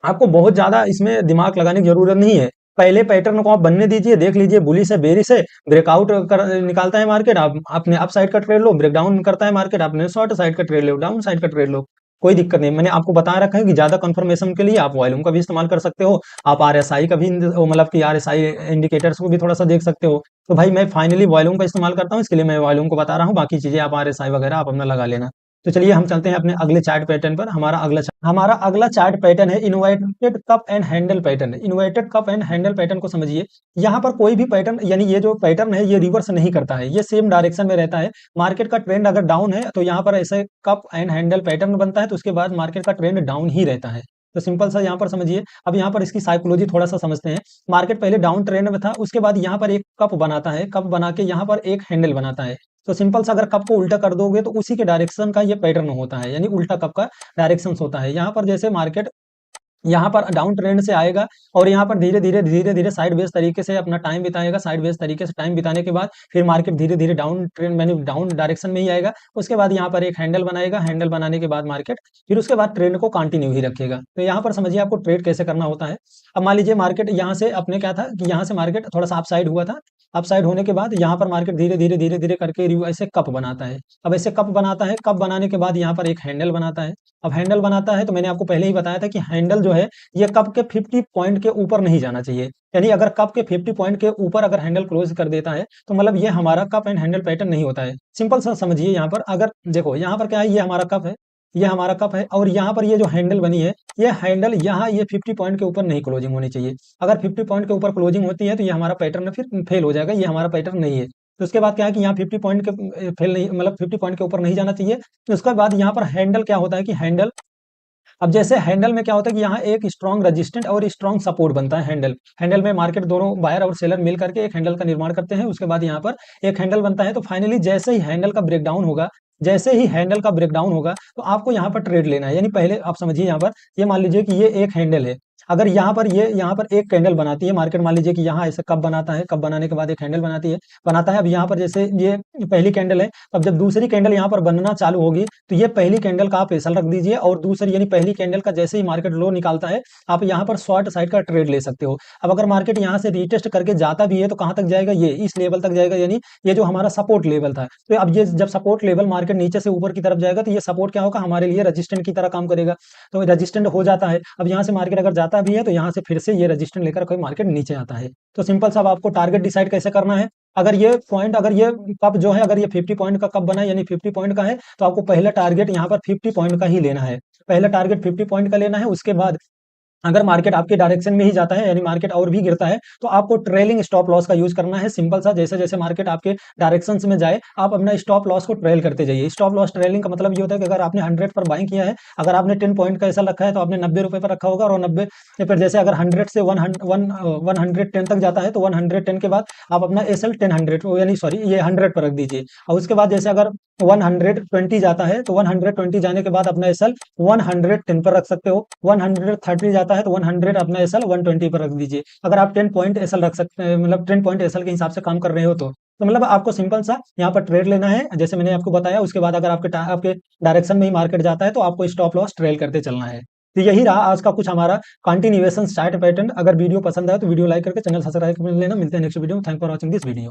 आपको बहुत ज्यादा इसमें दिमाग लगाने की जरूरत नहीं है। पहले पैटर्न को आप बनने दीजिए, देख लीजिए बुलिश है बेरिश है, ब्रेकआउट कर निकालता है मार्केट, आप अपने अप साइड का ट्रेड लो, ब्रेकडाउन करता है मार्केट, आपने शॉर्ट साइड का ट्रेड लो, डाउन साइड का ट्रेड लो, कोई दिक्कत नहीं। मैंने आपको बता रखा है कि ज्यादा कंफर्मेशन के लिए आप वॉल्यूम का भी इस्तेमाल कर सकते हो, आप आरएसआई का भी मतलब कि आरएसआई इंडिकेटर्स को भी थोड़ा सा देख सकते हो। तो भाई मैं फाइनली वॉल्यूम का इस्तेमाल करता हूँ, इसके लिए मैं वॉल्यूम को बता रहा हूँ, बाकी चीजें आप आरएसआई वगैरह आप अपना लगा लेना। तो चलिए हम चलते हैं अपने अगले चार्ट पैटर्न पर। हमारा अगला चार्ट पैटर्न है inverted cup and handle pattern. Inverted cup and handle pattern को समझिए। यहाँ पर कोई भी पैटर्न, यानी ये जो पैटर्न है ये रिवर्स नहीं करता है, ये सेम डायरेक्शन में रहता है। मार्केट का ट्रेंड अगर डाउन है तो यहाँ पर ऐसे कप एंड हैंडल पैटर्न बनता है, तो उसके बाद मार्केट का ट्रेंड डाउन ही रहता है। तो सिंपल सा यहाँ पर समझिए। अब यहाँ पर इसकी साइकोलॉजी थोड़ा सा समझते हैं। मार्केट पहले डाउन ट्रेंड में था, उसके बाद यहाँ पर एक कप बनाता है, कप बना के यहाँ पर एक हैंडल बनाता है। तो सिंपल सा अगर कप को उल्टा कर दोगे तो उसी के डायरेक्शन का ये पैटर्न होता है, यानी उल्टा कप का डायरेक्शन होता है। यहाँ पर जैसे मार्केट यहाँ पर डाउन ट्रेंड से आएगा और यहाँ पर धीरे धीरे साइड वेज तरीके से अपना टाइम बिताएगा, साइड वेज तरीके से टाइम बिताने के बाद फिर मार्केट धीरे धीरे डाउन ट्रेंड यानी डाउन डायरेक्शन में ही आएगा। उसके बाद यहाँ पर एक हैंडल बनाएगा, हैंडल बनाने के बाद मार्केट फिर उसके बाद ट्रेंड को कंटिन्यू ही रखेगा। तो यहाँ पर समझिए आपको ट्रेड कैसे करना होता है। अब मान लीजिए मार्केट यहाँ से अपने क्या था कि यहाँ से मार्केट थोड़ा सा अपसाइड हुआ था, अपसाइड होने के बाद यहाँ पर मार्केट धीरे धीरे करके ऐसे कप बनाता है। अब ऐसे कप बनाता है, कप बनाने के बाद यहाँ पर एक हैंडल बनाता है। अब हैंडल बनाता है तो मैंने आपको पहले ही बताया था कि हैंडल जो है ये कप के 50 पॉइंट के ऊपर नहीं जाना चाहिए। यानी अगर कप के 50 पॉइंट के ऊपर अगर हैंडल क्लोज कर देता है तो मतलब ये हमारा कप एंड हैंडल पैटर्न नहीं होता है। सिंपल सा समझिए। यहाँ पर अगर देखो, यहाँ पर क्या है, ये हमारा कप है, ये हमारा कप है, और यहाँ पर ये जो हैंडल बनी है, ये हैंडल यहाँ ये 50 पॉइंट के ऊपर नहीं क्लोजिंग होनी चाहिए। अगर 50 पॉइंट के ऊपर क्लोजिंग होती है तो ये हमारा पैटर्न फिर फेल हो जाएगा, ये हमारा पैटर्न नहीं है। तो उसके बाद क्या है कि यहाँ 50 पॉइंट के फेल नहीं, मतलब 50 पॉइंट के ऊपर नहीं जाना चाहिए। तो उसके बाद यहाँ पर हैंडल क्या होता है कि हैंडल, अब जैसे हैंडल में क्या होता है कि यहाँ एक स्ट्रॉन्ग रेजिस्टेंट और स्ट्रॉन्ग सपोर्ट बनता है। हैंडल हैंडल में मार्केट दोनों बायर और सेलर मिल करके एक हैंडल का निर्माण करते हैं। उसके बाद यहाँ पर एक हैंडल बनता है। तो फाइनली जैसे ही हैंडल का ब्रेकडाउन होगा, जैसे ही हैंडल का ब्रेकडाउन होगा तो आपको यहाँ पर ट्रेड लेना है। यानी पहले आप समझिए, यहाँ पर ये मान लीजिए कि ये एक हैंडल है। अगर यहाँ पर एक कैंडल बनाती है मार्केट, मान लीजिए कि यहाँ ऐसे कप बनाता है, कप बनाने के बाद एक हैंडल बनाता है। अब यहाँ पर जैसे ये पहली कैंडल है, अब जब दूसरी कैंडल यहाँ पर बनना चालू होगी तो ये पहली कैंडल का आप एसल रख दीजिए, और दूसरी यानी पहली कैंडल का जैसे ही मार्केट लो निकालता है आप यहाँ पर शॉर्ट साइड का ट्रेड ले सकते हो। अब अगर मार्केट यहाँ से रीटेस्ट करके जाता भी है तो कहाँ तक जाएगा, ये इस लेवल तक जाएगा, यानी ये जो हमारा सपोर्ट लेवल था। तो अब ये जब सपोर्ट लेवल मार्केट नीचे से ऊपर की तरफ जाएगा तो ये सपोर्ट क्या होगा, हमारे लिए रजिस्टेंट की तरह काम करेगा। तो रजिस्टेंट हो जाता है। अब यहाँ से मार्केट अगर जाता भी है तो यहाँ से फिर से ये रजिस्टेंट लेकर कोई मार्केट नीचे आता है। तो सिंपल सा आपको टारगेट डिसाइड कैसे करना है। अगर ये पॉइंट, अगर ये कप जो है, अगर ये 50 पॉइंट का कप बना है यानी 50 पॉइंट का है, तो आपको पहला टारगेट यहाँ पर 50 पॉइंट का ही लेना है। पहला टारगेट 50 पॉइंट का लेना है। उसके बाद अगर मार्केट आपके डायरेक्शन में ही जाता है, यानी मार्केट और भी गिरता है, तो आपको ट्रेलिंग स्टॉप लॉस का यूज करना है। सिंपल सा, जैसे जैसे मार्केट आपके डायरेक्शन में जाए आप अपना स्टॉप लॉस को ट्रेल करते जाइए। स्टॉप लॉस ट्रेलिंग का मतलब ये होता है कि अगर आपने 100 पर बाइंग किया है, अगर आपने 10 पॉइंट का ऐसा रखा है तो आपने 90 रुपए पर रखा होगा, और 90 पर जैसे अगर 100 से 110 तक जाता है तो 110 के बाद आप अपना एसएल 10 यानी सॉरी ये 100 पर रख दीजिए। और उसके बाद जैसे अगर 120 जाता है तो 120 जाने के बाद अपना एसएल 110 पर रख सकते हो। 130 जाता जाता है तो 100 अपना एसएल 120 पर रख दीजिए। अगर आप 10 पॉइंट एसएल रख सकते हैं, मतलब 10 पॉइंट एसएल के हिसाब से काम कर रहे हो तो मतलब आपको सिंपल सा यहाँ पर ट्रेड लेना है, जैसे मैंने आपको बताया। उसके बाद अगर आपके डायरेक्शन में ही मार्केट जाता है तो आपको स्टॉप लॉस ट्रेल करते चलना है। तो यही रहा आज का कुछ हमारा कंटिन्यूएशन चार्ट पैटर्न। अगर वीडियो पसंद आए तो वीडियो लाइक करके चैनल सब्सक्राइब कर लेना। मिलते हैं नेक्स्ट वीडियो में। Thank for watching this video.